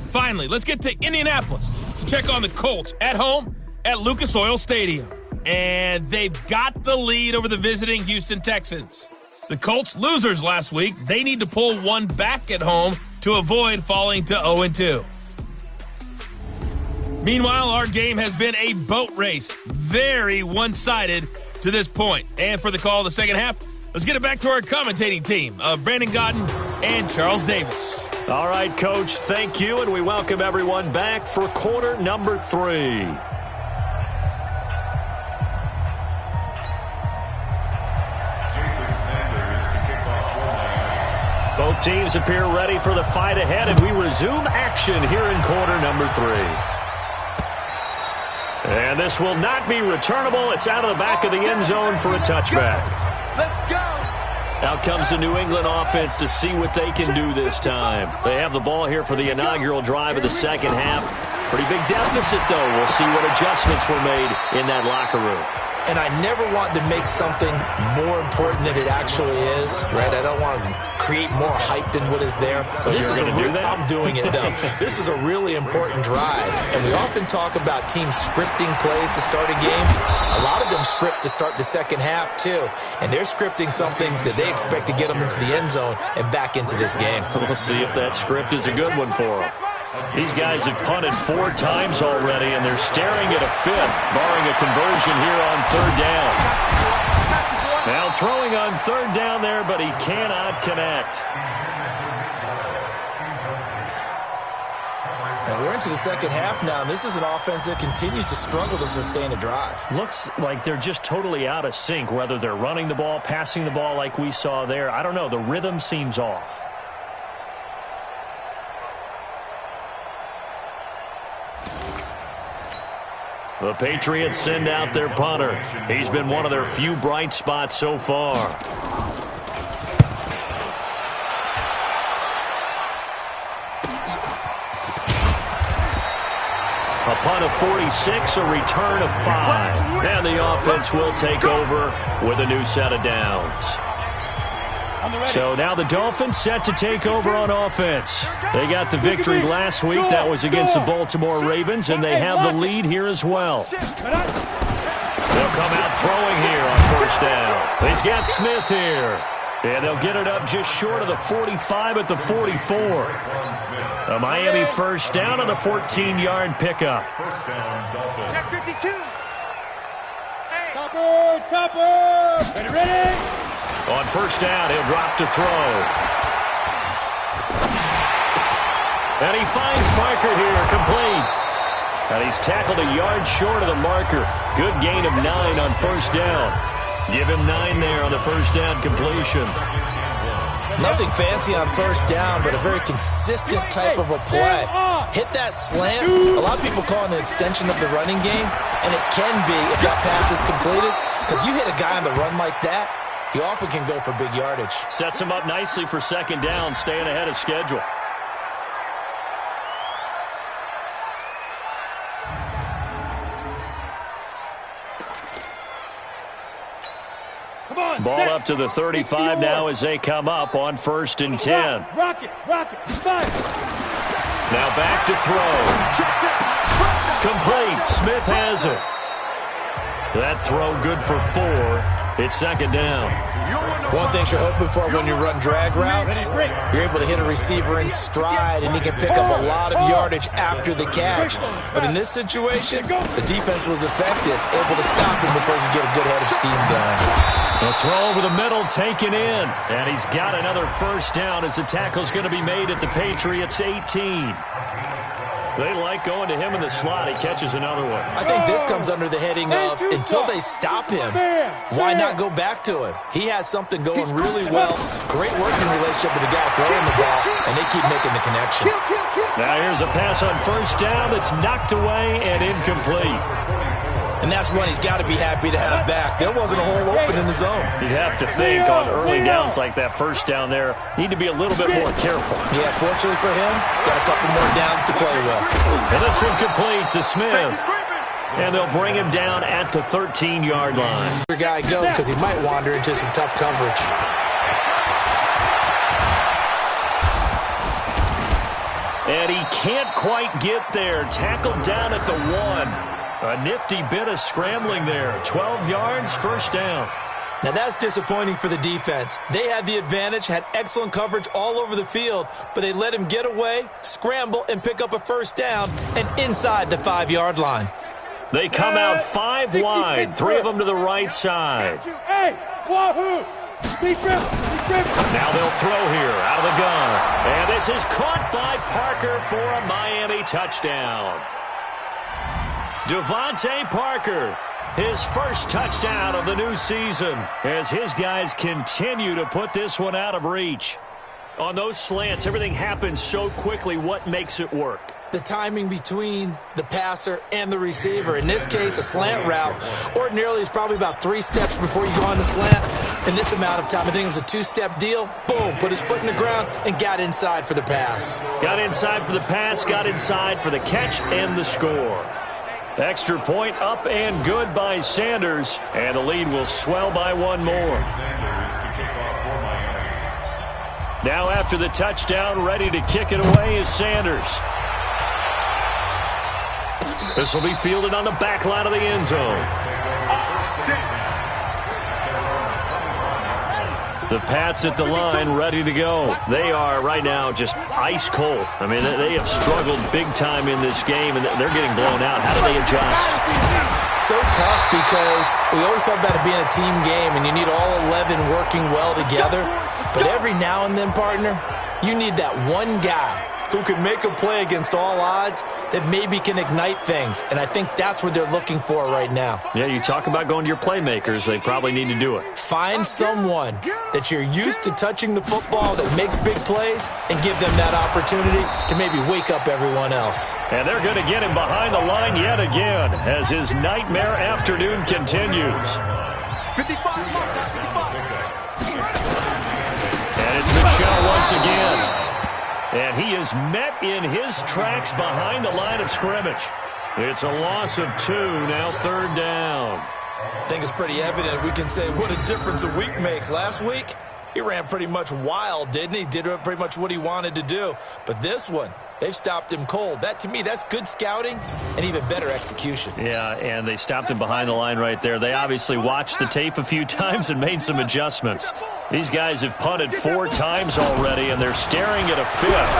Speaker 1: Finally, let's get to Indianapolis to check on the Colts at home at Lucas Oil Stadium. And they've got the lead over the visiting Houston Texans. The Colts losers last week. They need to pull one back at home to avoid falling to 0-2. Meanwhile, our game has been a boat race. Very one-sided to this point. And for the call of the second half, let's get it back to our commentating team of Brandon Godden and Charles Davis.
Speaker 2: All right, Coach, thank you, and we welcome everyone back for quarter number 3. Both teams appear ready for the fight ahead, and we resume action here in quarter number 3. And this will not be returnable. It's out of the back of the end zone for a touchback.
Speaker 4: Let's go.
Speaker 2: Out comes the New England offense to see what they can do this time. They have the ball here for the inaugural drive of the second half. Pretty big deficit, though. We'll see what adjustments were made in that locker room.
Speaker 3: And I never want to make something more important than it actually is, right? I don't want to create more hype than what is there. But this is I'm doing it, though. This is a really important drive. And we often talk about teams scripting plays to start a game. A lot of them script to start the second half, too. And they're scripting something that they expect to get them into the end zone and back into this game.
Speaker 2: We'll see if that script is a good one for them. These guys have punted 4 times already, and they're staring at a 5th, barring a conversion here on 3rd down. Now throwing on 3rd down there, but he cannot connect.
Speaker 3: And we're into the second half now, and this is an offense that continues to struggle to sustain a drive.
Speaker 2: Looks like they're just totally out of sync, whether they're running the ball, passing the ball like we saw there. I don't know. The rhythm seems off. The Patriots send out their punter. He's been one of their few bright spots so far. A punt of 46, a return of 5. And the offense will take over with a new set of downs. So now the Dolphins set to take over on offense. They got the victory last week. That was against the Baltimore Ravens, and they have the lead here as well. They'll come out throwing here on 1st down. He's got Smith here. And they'll get it up just short of the 45 at the 44. A Miami 1st down on the 14-yard pickup.
Speaker 4: Check 52.
Speaker 5: Topper. Ready.
Speaker 2: On 1st down, he'll drop to throw. And he finds Parker here, complete. And he's tackled a yard short of the marker. Good gain of 9 on 1st down. Give him 9 there on the 1st down completion.
Speaker 3: Nothing fancy on 1st down, but a very consistent type of a play. Hit that slant. A lot of people call it an extension of the running game, and it can be if that pass is completed, because you hit a guy on the run like that, he often can go for big yardage.
Speaker 2: Sets him up nicely for 2nd down, staying ahead of schedule. Ball up to the 35 now as they come up on 1st and 10.
Speaker 5: Rocket, fire.
Speaker 2: Now back to throw. Complete. Smith has it. That throw good for 4. It's 2nd down.
Speaker 3: One thing you're hoping for when you run drag routes, you're able to hit a receiver in stride, and he can pick up a lot of yardage after the catch. But in this situation, the defense was effective, able to stop him before he could get a good head of steam going.
Speaker 2: The throw over the middle taken in, and he's got another 1st down as the tackle's going to be made at the Patriots' 18. They like going to him in the slot. He catches another one.
Speaker 3: I think this comes under the heading of, until they stop him, why not go back to him? He has something going really well. Great working relationship with the guy throwing the ball, and they keep making the connection.
Speaker 2: Now here's a pass on 1st down that's knocked away and incomplete.
Speaker 3: And that's one he's got to be happy to have back. There wasn't a hole open in the zone.
Speaker 2: You'd have to think on early downs like that 1st down there, need to be a little bit more careful.
Speaker 3: Yeah, fortunately for him, got a couple more downs to play with.
Speaker 2: And this one complete to Smith. And they'll bring him down at the 13-yard line.
Speaker 3: Your guy go because he might wander into some tough coverage.
Speaker 2: And he can't quite get there. Tackled down at the 1. A nifty bit of scrambling there. 12 yards, first down.
Speaker 3: Now that's disappointing for the defense. They had the advantage, had excellent coverage all over the field, but they let him get away, scramble, and pick up a first down and inside the 5-yard line.
Speaker 2: They come out 5 wide, 3 of them to the right side.
Speaker 5: Hey, Wahoo!
Speaker 2: Now they'll throw here out of the gun. And this is caught by Parker for a Miami touchdown. Devontae Parker, his first touchdown of the new season, as his guys continue to put this one out of reach. On those slants, everything happens so quickly. What makes it work?
Speaker 3: The timing between the passer and the receiver. In this case, a slant route ordinarily is probably about 3 steps before you go on the slant. In this amount of time, I think it was a 2-step deal. Boom, put his foot in the ground and got inside for the pass.
Speaker 2: Got inside for the pass, got inside for the catch and the score. Extra point up and good by Sanders, and the lead will swell by 1 more. Now after the touchdown, ready to kick it away is Sanders. This will be fielded on the back line of the end zone. The Pats at the line, ready to go. They are right now just ice cold. I mean, they have struggled big time in this game, and they're getting blown out. How do they adjust?
Speaker 3: So tough because we always talk about it being a team game, and you need all 11 working well together. But every now and then, partner, you need that one guy who can make a play against all odds that maybe can ignite things. And I think that's what they're looking for right now.
Speaker 2: Yeah, you talk about going to your playmakers. They probably need to do it.
Speaker 3: Find someone that you're used to touching the football that makes big plays and give them that opportunity to maybe wake up everyone else.
Speaker 2: And they're going to get him behind the line yet again as his nightmare afternoon continues.
Speaker 4: 55.
Speaker 2: And it's Michel once again. And he is met in his tracks behind the line of scrimmage. It's a loss of 2, now 3rd down.
Speaker 3: I think it's pretty evident. We can say what a difference a week makes. Last week, he ran pretty much wild, didn't he? Did pretty much what he wanted to do. But this one, they've stopped him cold. That, to me, that's good scouting and even better execution.
Speaker 2: Yeah, and they stopped him behind the line right there. They obviously watched the tape a few times and made some adjustments. These guys have punted 4 times already, and they're staring at a 5th.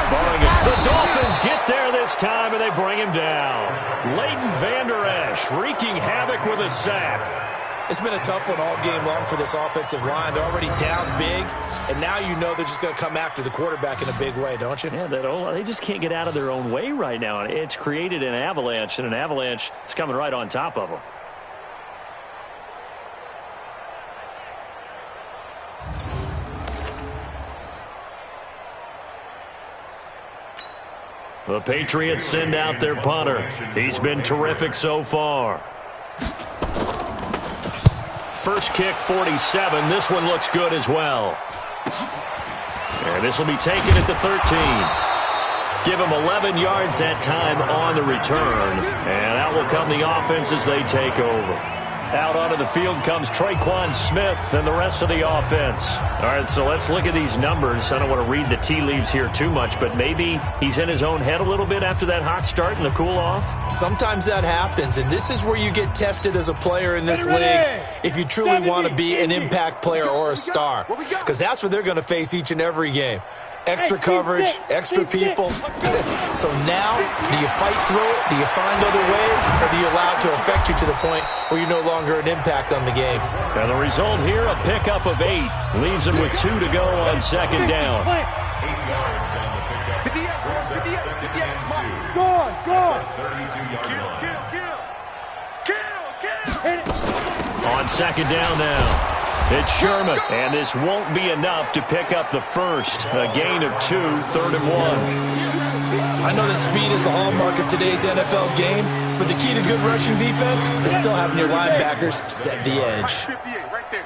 Speaker 2: The Dolphins get there this time, and they bring him down. Leighton Vander Esch wreaking havoc with a sack.
Speaker 3: It's been a tough one all game long for this offensive line. They're already down big, and now you know they're just going to come after the quarterback in a big way, don't you?
Speaker 2: Yeah, they just can't get out of their own way right now. It's created an avalanche, and an avalanche is coming right on top of them. The Patriots send out their punter. He's been terrific so far. First kick, 47. This one looks good as well. And this will be taken at the 13. Give him 11 yards that time on the return. And out will come the offense as they take over. Out onto the field comes Traquan Smith and the rest of the offense. All right, so let's look at these numbers. I don't want to read the tea leaves here too much, but maybe he's in his own head a little bit after that hot start and the cool-off.
Speaker 3: Sometimes that happens, and this is where you get tested as a player in this league if you truly want to be an impact player or a star, because that's what they're going to face each and every game. Extra coverage, extra people. So now, do you fight through it? Do you find other ways? Or do you allow it to affect you to the point where you're no longer an impact on the game?
Speaker 2: And the result here, a pickup of 8. Leaves them with 2 to go on 2nd down. On 2nd down now. It's Sherman, and this won't be enough to pick up the first. A gain of 2, 3rd and 1.
Speaker 3: I know that speed is the hallmark of today's NFL game, but the key to good rushing defense is still having your linebackers set the edge.
Speaker 4: 58 right there.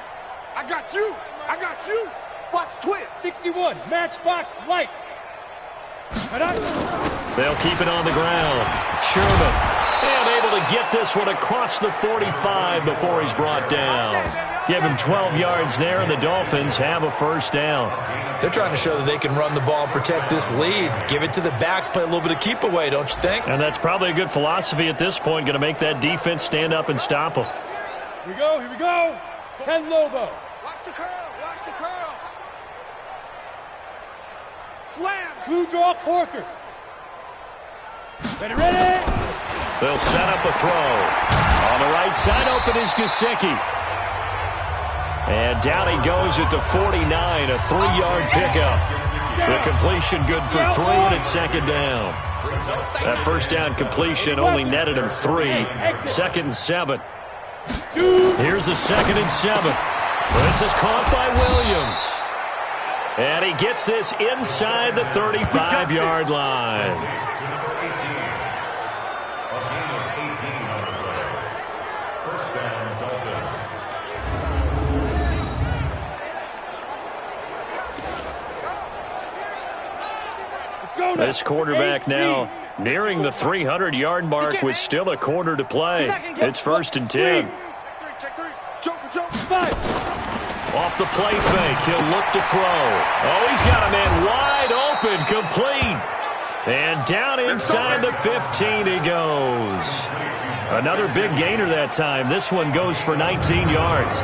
Speaker 4: I got you. I got you. Watch twist.
Speaker 5: 61, matchbox lights.
Speaker 2: They'll keep it on the ground. Sherman, and able to get this one across the 45 before he's brought down. Give him 12 yards there, and the Dolphins have a first down.
Speaker 3: They're trying to show that they can run the ball and protect this lead. Give it to the backs, play a little bit of keep away, don't you think?
Speaker 2: And that's probably a good philosophy at this point, going to make that defense stand up and stop them.
Speaker 5: Here we go, here we go. 10 Lobo.
Speaker 4: Watch the curl, watch the curls. Slams.
Speaker 5: Blue draw Corkers. Ready, ready.
Speaker 2: They'll set up a throw. On the right side, open is Gesicki. And down he goes at the 49, a 3-yard pickup. The completion good for 3, and it's second down. That first down completion only netted him 3. 2nd and 7. Here's the 2nd and 7. This is caught by Williams. And he gets this inside the 35-yard line. This quarterback now nearing the 300-yard mark with still a quarter to play. It's 1st and 10. Off the play fake, he'll look to throw. Oh, he's got a man wide open, complete. And down inside the 15 he goes. Another big gainer that time. This one goes for 19 yards.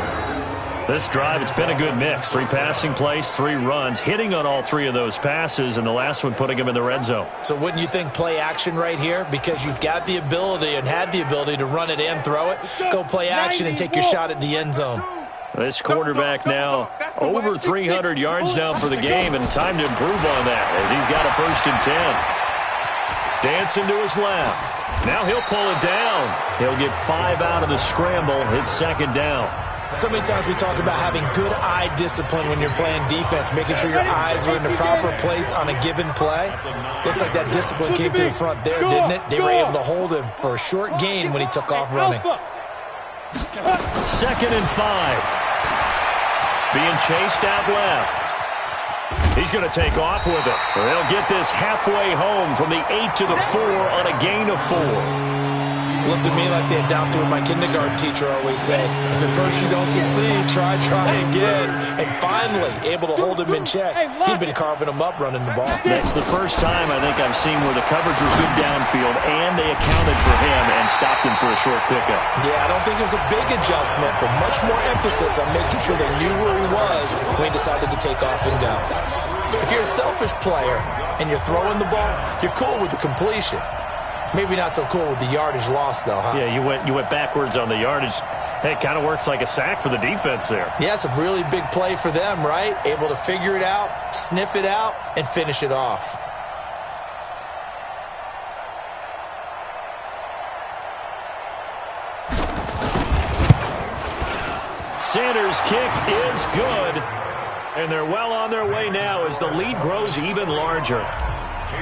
Speaker 2: This drive, it's been a good mix. 3 passing plays, 3 runs, hitting on all 3 of those passes, and the last one putting him in the red zone.
Speaker 3: So wouldn't you think play action right here? Because you've got the ability and had the ability to run it and throw it. Go play action and take your shot at the end zone.
Speaker 2: This quarterback now over 300 yards now for the game, and time to improve on that as he's got a 1st and 10. Dancing to his left. Now he'll pull it down. He'll get 5 out of the scramble. It's 2nd down.
Speaker 3: So many times we talk about having good eye discipline when you're playing defense, making sure your eyes are in the proper place on a given play. Looks like that discipline came to the front there, didn't it? They were able to hold him for a short gain when he took off running.
Speaker 2: 2nd and 5. Being chased out left. He's going to take off with it. They'll get this halfway home from the 8 to the 4 on a gain of 4.
Speaker 3: Looked at me like they adopted what my kindergarten teacher always said. If at first you don't succeed, try again. And finally, able to hold him in check. He'd been carving him up running the ball.
Speaker 2: That's the first time I think I've seen where the coverage was good downfield and they accounted for him and stopped him for a short pickup.
Speaker 3: Yeah, I don't think it was a big adjustment, but much more emphasis on making sure they knew where he was when he decided to take off and go. If you're a selfish player and you're throwing the ball, you're cool with the completion. Maybe not so cool with the yardage loss, though, huh?
Speaker 2: Yeah, you went backwards on the yardage. Hey, it kind of works like a sack for the defense there.
Speaker 3: Yeah, it's a really big play for them, right? Able to figure it out, sniff it out, and finish it off.
Speaker 2: Sanders' kick is good. And they're well on their way now as the lead grows even larger.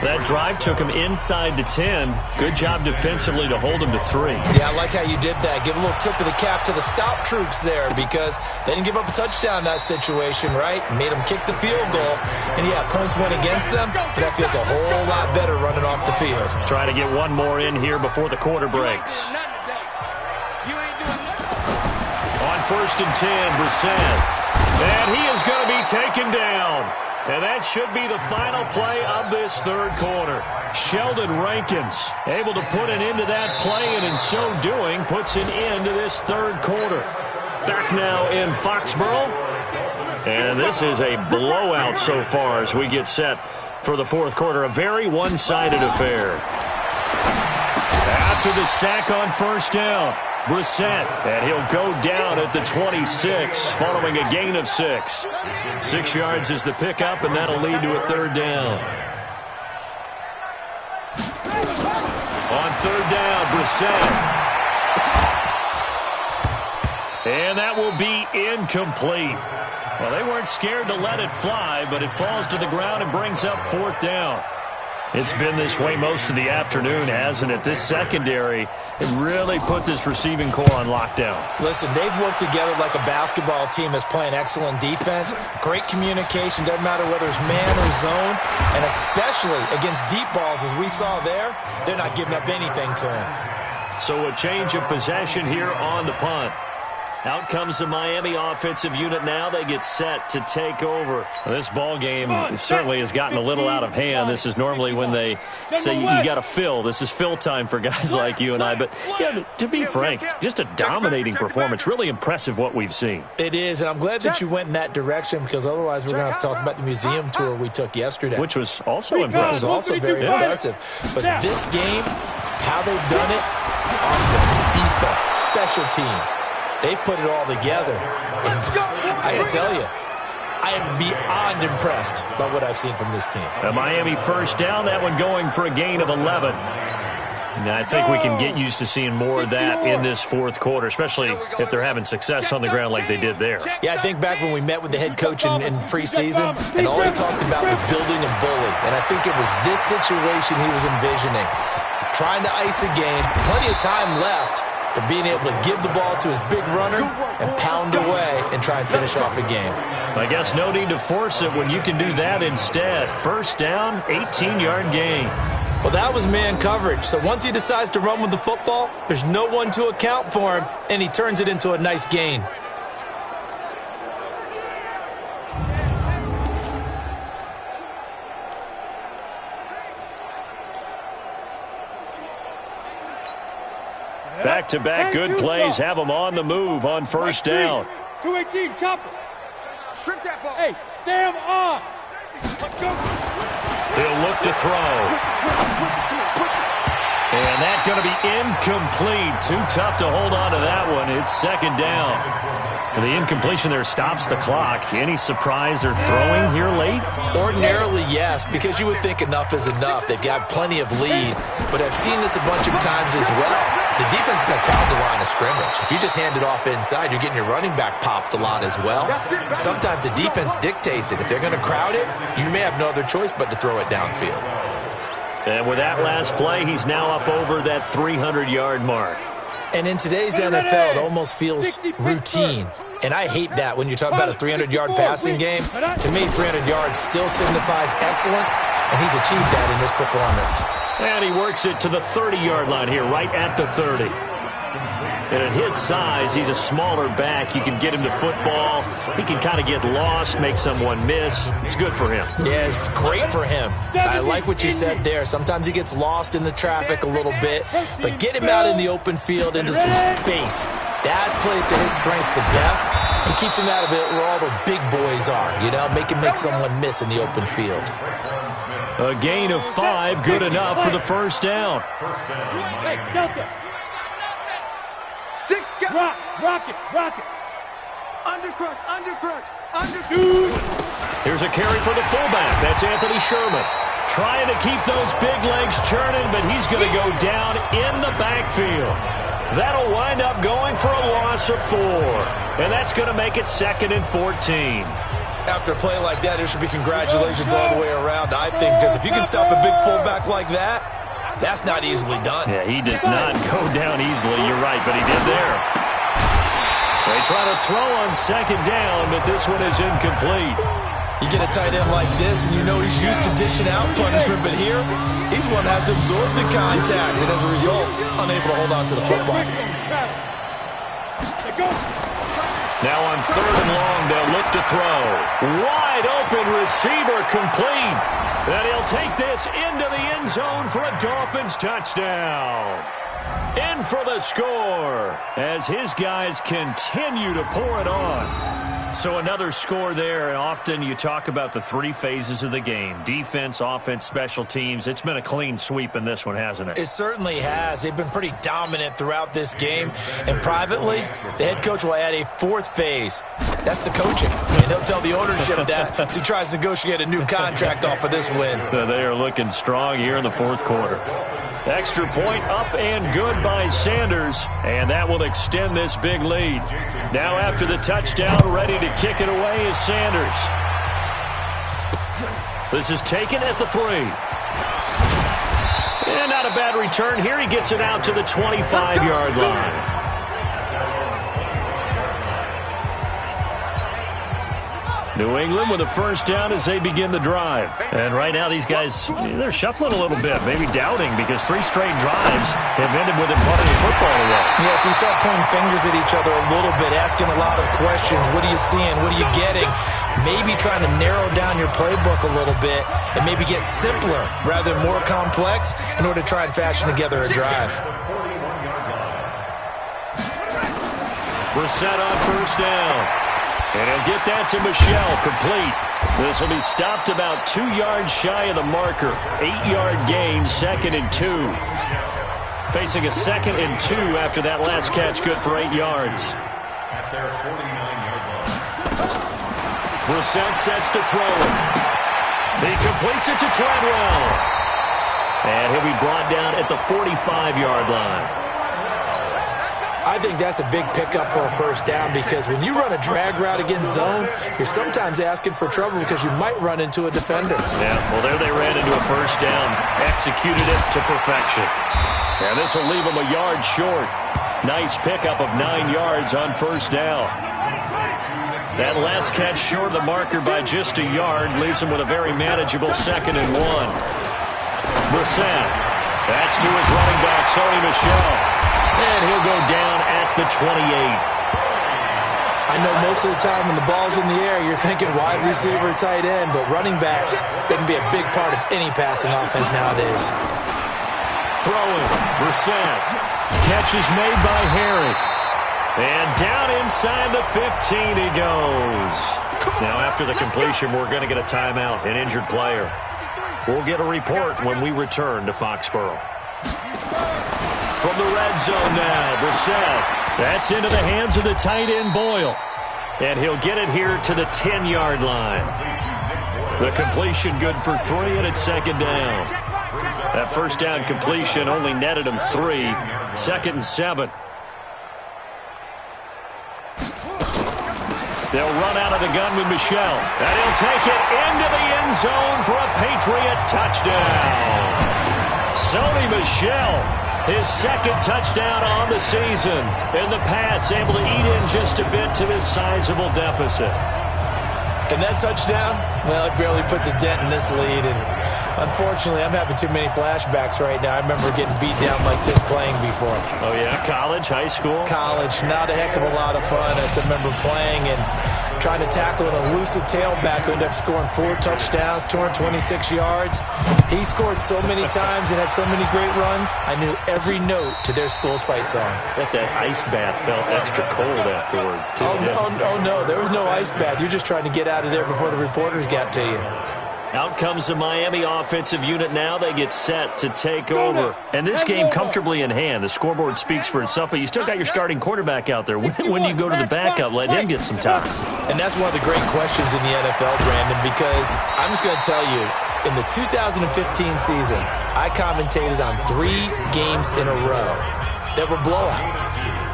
Speaker 2: That drive took him inside the 10. Good job defensively to hold him to 3.
Speaker 3: Yeah, I like how you did that. Give a little tip of the cap to the stop troops there because they didn't give up a touchdown in that situation, right? Made them kick the field goal. And, yeah, points went against them, but that feels a whole lot better running off the field.
Speaker 2: Try to get one more in here before the quarter breaks. On 1st and 10, Brissett. And he is going to be taken down. And that should be the final play of this 3rd quarter. Sheldon Rankins able to put an end to that play, and in so doing, puts an end to this 3rd quarter. Back now in Foxborough. And this is a blowout so far as we get set for the 4th quarter. A very one-sided affair. After the sack on 1st down, Brissett, and he'll go down at the 26 following a gain of 6. 6 yards is the pickup, and that'll lead to a 3rd down. On 3rd down, Brissett. And that will be incomplete. Well, they weren't scared to let it fly, but it falls to the ground and brings up 4th down. It's been this way most of the afternoon, hasn't it? This secondary, it really put this receiving core on lockdown.
Speaker 3: Listen, they've worked together like a basketball team that's playing excellent defense. Great communication, doesn't matter whether it's man or zone. And especially against deep balls, as we saw there, they're not giving up anything to him.
Speaker 2: So a change of possession here on the punt. Out comes the Miami offensive unit now. They get set to take over. This ball game certainly has gotten a little out of hand. This is normally when they say you got to fill. This is fill time for guys like you and I. But yeah, to be frank, just a dominating performance. Really impressive what we've seen.
Speaker 3: It is, and I'm glad that you went in that direction because otherwise we're going to have to talk about the museum tour we took yesterday.
Speaker 2: Which was also impressive.
Speaker 3: Which was also very impressive. But this game, how they've done it, offense, defense, special teams, they put it all together. And I can tell you, I am beyond impressed by what I've seen from this team.
Speaker 2: A Miami first down, that one going for a gain of 11. Now, I think we can get used to seeing more of that in this fourth quarter, especially if they're having success on the ground like they did there.
Speaker 3: Yeah, I think back when we met with the head coach in preseason, and all he talked about was building a bully. And I think it was this situation he was envisioning. Trying to ice a game, plenty of time left, but being able to give the ball to his big runner and pound away and try and finish off a game.
Speaker 2: I guess no need to force it when you can do that instead. First down, 18-yard gain.
Speaker 3: Well, that was man coverage. So once he decides to run with the football, there's no one to account for him, and he turns it into a nice gain.
Speaker 2: Back-to-back good plays have them on the move on first down.
Speaker 5: 218, chopper.
Speaker 4: Strip that ball.
Speaker 5: Hey, Sam on. Let's go.
Speaker 2: He'll look to throw. And that's going to be incomplete. Too tough to hold on to that one. It's second down. And the incompletion there stops the clock. Any surprise they're throwing here late?
Speaker 3: Ordinarily, yes, because you would think enough is enough. They've got plenty of lead, but I've seen this a bunch of times as well. The defense is going to crowd the line of scrimmage. If you just hand it off inside, you're getting your running back popped a lot as well. Sometimes the defense dictates it. If they're going to crowd it, you may have no other choice but to throw it downfield.
Speaker 2: And with that last play, he's now up over that 300-yard mark.
Speaker 3: And in today's NFL, it almost feels routine. And I hate that when you're talking about a 300-yard passing game. To me, 300 yards still signifies excellence, and he's achieved that in this performance.
Speaker 2: And he works it to the 30-yard line here, right at the 30. And at his size, he's a smaller back. You can get him to football. He can kind of get lost, make someone miss. It's good for him.
Speaker 3: Yeah, it's great for him. I like what you said there. Sometimes he gets lost in the traffic a little bit, but get him out in the open field into some space. That plays to his strengths the best and keeps him out of it where all the big boys are, you know, make someone miss in the open field.
Speaker 2: A gain of 5, good enough for the first down.
Speaker 5: Hey, Delta. Rock it.
Speaker 4: Undercrush.
Speaker 2: Here's a carry for the fullback. That's Anthony Sherman. Trying to keep those big legs churning, but he's going to go down in the backfield. That'll wind up going for a loss of 4. And that's going to make it 2nd and 14.
Speaker 3: After a play like that, there should be congratulations all the way around, I think, because if you can stop a big fullback like that, that's not easily done.
Speaker 2: Yeah, he does not go down easily. You're right, but he did there. They try to throw on second down, but this one is incomplete.
Speaker 3: You get a tight end like this, and you know he's used to dishing out punishment, but here, he's one that has to absorb the contact, and as a result, unable to hold on to the football.
Speaker 2: Now on 3rd and long, they'll look to throw. Wide open receiver complete. And he'll take this into the end zone for a Dolphins touchdown. In for the score as his guys continue to pour it on. So another score there, and often you talk about the 3 phases of the game. Defense, offense, special teams. It's been a clean sweep in this one, hasn't it?
Speaker 3: It certainly has. They've been pretty dominant throughout this game. And privately, the head coach will add a 4th phase. That's the coaching. And he'll tell the ownership that as he tries to negotiate a new contract off of this win.
Speaker 2: They are looking strong here in the 4th quarter. Extra point up and good by Sanders, and that will extend this big lead. Now after the touchdown, ready to kick it away is Sanders. This is taken at the 3. And not a bad return here. He gets it out to the 25-yard line. New England with a first down as they begin the drive. And right now these guys, they're shuffling a little bit, maybe doubting, because 3 straight drives have ended with them punting the football away.
Speaker 3: Yeah, so you start pointing fingers at each other a little bit, asking a lot of questions. What are you seeing? What are you getting? Maybe trying to narrow down your playbook a little bit and maybe get simpler rather than more complex in order to try and fashion together a drive.
Speaker 2: Brissett on first down. And he'll get that to Michel, complete. This will be stopped about 2 yards shy of the marker. 8-yard gain, 2nd and 2. Facing a 2nd and 2 after that last catch, good for 8 yards. Brissett sets to throw it. He completes it to Treadwell. And he'll be brought down at the 45-yard line.
Speaker 3: I think that's a big pickup for a first down, because when you run a drag route against zone, you're sometimes asking for trouble because you might run into a defender.
Speaker 2: Yeah, well, there they ran into a first down, executed it to perfection. And this will leave them a yard short. Nice pickup of 9 yards on first down. That last catch short of the marker by just a yard leaves them with a very manageable 2nd and 1. Brissett, that's to his running back, Sony Michel. And he'll go down at the 28.
Speaker 3: I know most of the time when the ball's in the air, you're thinking wide receiver, tight end, but running backs, they can be a big part of any passing offense nowadays.
Speaker 2: Throwing, Brissett. Catch is made by Harry. And down inside the 15 he goes. Now after the completion, we're going to get a timeout, an injured player. We'll get a report when we return to Foxborough. From the red zone now, Brissett. That's into the hands of the tight end, Boyle. And he'll get it here to the 10-yard line. The completion good for 3, and it's 2nd down. That first down completion only netted him 3. 2nd and 7. They'll run out of the gun with Michel. And he'll take it into the end zone for a Patriot touchdown. Sony Michel. His 2nd touchdown on the season. And the Pats able to eat in just a bit to this sizable deficit.
Speaker 3: And that touchdown, well, it barely puts a dent in this lead. And unfortunately, I'm having too many flashbacks right now. I remember getting beat down like this playing before.
Speaker 2: Oh, yeah? College, high school?
Speaker 3: College. Not a heck of a lot of fun. I just remember playing and trying to tackle an elusive tailback who ended up scoring 4 touchdowns, 226 yards. He scored so many times and had so many great runs, I knew every note to their school's fight song.
Speaker 2: But that ice bath felt extra cold afterwards, too.
Speaker 3: Oh, no. There was no ice bath. You're just trying to get out of there before the reporters got to you.
Speaker 2: Out comes the Miami offensive unit now. They get set to take over. And this game comfortably in hand. The scoreboard speaks for itself, but you still got your starting quarterback out there. When do you go to the backup, let him get some time?
Speaker 3: And that's one of the great questions in the NFL, Brandon, because I'm just going to tell you, in the 2015 season, I commentated on 3 games in a row that were blowouts.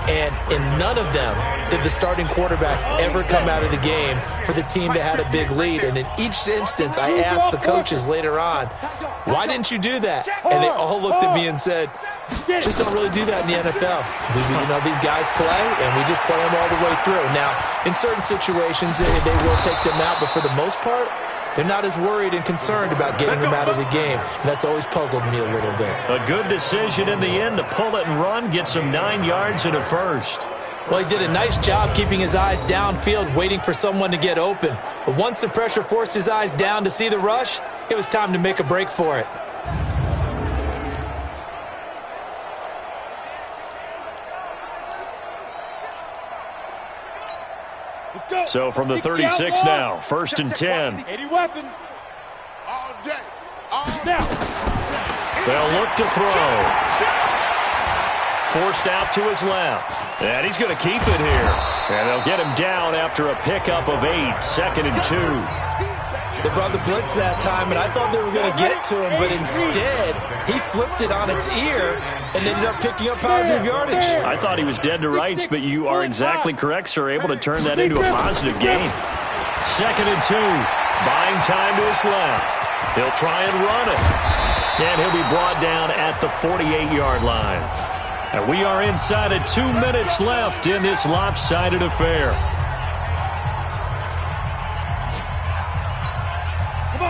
Speaker 3: And in none of them did the starting quarterback ever come out of the game for the team that had a big lead. And in each instance, I asked the coaches later on, why didn't you do that? And they all looked at me and said, just don't really do that in the NFL. These guys play, and we just play them all the way through. Now, in certain situations, they will take them out, but for the most part, they're not as worried and concerned about getting them out of the game. And that's always puzzled me a little bit.
Speaker 2: A good decision in the end to pull it and run, get some 9 yards and a first.
Speaker 3: Well, he did a nice job keeping his eyes downfield, waiting for someone to get open. But once the pressure forced his eyes down to see the rush, it was time to make a break for it.
Speaker 2: So from the 36 now, 1st and 10.
Speaker 5: 80 weapon.
Speaker 4: All day. All
Speaker 5: Now.
Speaker 2: They'll look to throw. Forced out to his left. And he's going to keep it here. And they'll get him down after a pickup of 8, 2nd and 2.
Speaker 3: They brought the blitz that time, and I thought they were going to get to him, but instead, he flipped it on its ear and ended up picking up positive yardage.
Speaker 2: I thought he was dead to rights, but you are exactly correct, sir. Able to turn that into a positive gain. 2nd and 2. Buying time to his left. He'll try and run it. And he'll be brought down at the 48-yard line. And we are inside of 2 minutes left in this lopsided affair.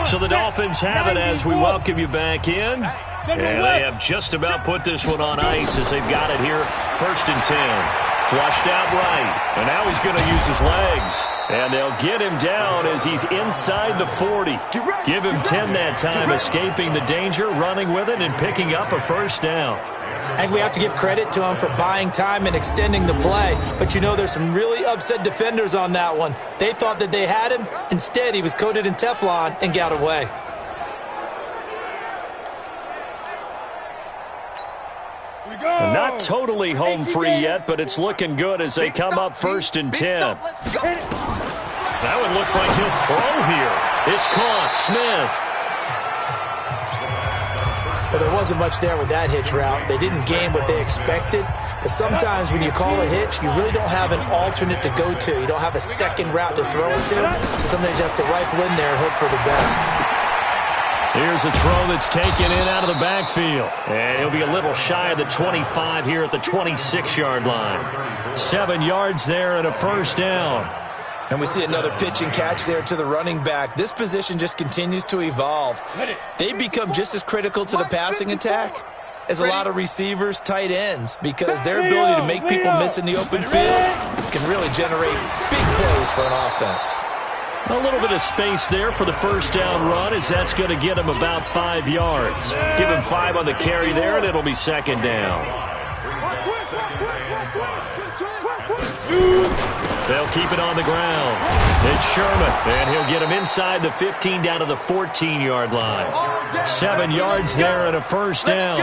Speaker 2: So the Dolphins have it as we welcome you back in. And they have just about put this one on ice as they've got it here. 1st and 10. Flushed out right. And now he's going to use his legs. And they'll get him down as he's inside the 40. Give him 10 that time, escaping the danger, running with it, and picking up a 1st down.
Speaker 3: I think we have to give credit to him for buying time and extending the play. But, you know, there's some really upset defenders on that one. They thought that they had him. Instead, he was coated in Teflon and got away.
Speaker 2: Not totally home free yet, but it's looking good as they come up 1st and 10. That one looks like he'll throw here. It's caught. Smith.
Speaker 3: Well, there wasn't much there with that hitch route. They didn't gain what they expected. But sometimes when you call a hitch, you really don't have an alternate to go to. You don't have a second route to throw it to. So sometimes you have to rifle in there and hope for the best.
Speaker 2: Here's a throw that's taken in out of the backfield. And he'll be a little shy of the 25 here at the 26-yard line. 7 yards there and a 1st down.
Speaker 3: And we see another pitch and catch there to the running back. This position just continues to evolve. They become just as critical to the passing attack as a lot of receivers, tight ends, because their ability to make people miss in the open field can really generate big plays for an offense.
Speaker 2: A little bit of space there for the 1st down run, as that's going to get him about 5 yards. Give him 5 on the carry there, and it'll be 2nd down. They'll keep it on the ground. It's Sherman, and he'll get him inside the 15 down to the 14-yard line. 7 yards there and a 1st down.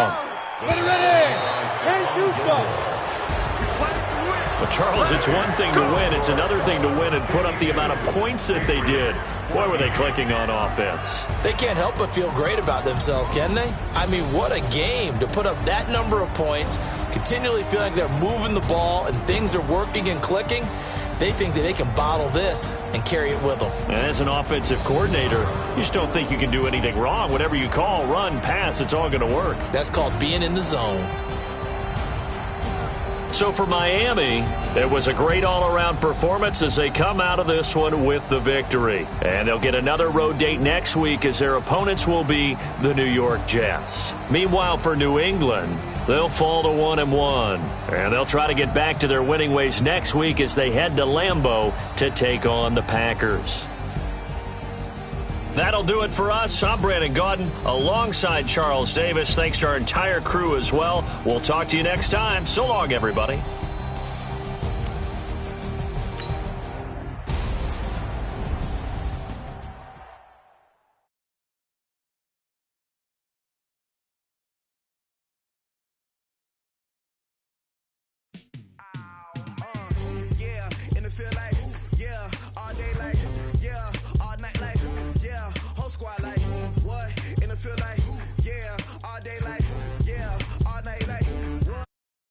Speaker 2: Well, Charles, it's one thing to win. It's another thing to win and put up the amount of points that they did. Boy, were they clicking on offense.
Speaker 3: They can't help but feel great about themselves, can they? I mean, what a game to put up that number of points, continually feel like they're moving the ball and things are working and clicking. They think that they can bottle this and carry it with them.
Speaker 2: And as an offensive coordinator, you just don't think you can do anything wrong. Whatever you call, run, pass, it's all going to work.
Speaker 3: That's called being in the zone.
Speaker 2: So for Miami, it was a great all-around performance as they come out of this one with the victory. And they'll get another road date next week as their opponents will be the New York Jets. Meanwhile, for New England, they'll fall to 1-1. And they'll try to get back to their winning ways next week as they head to Lambeau to take on the Packers. That'll do it for us. I'm Brandon Gaudin alongside Charles Davis. Thanks to our entire crew as well. We'll talk to you next time. So long, everybody.
Speaker 6: Squad like what in the field like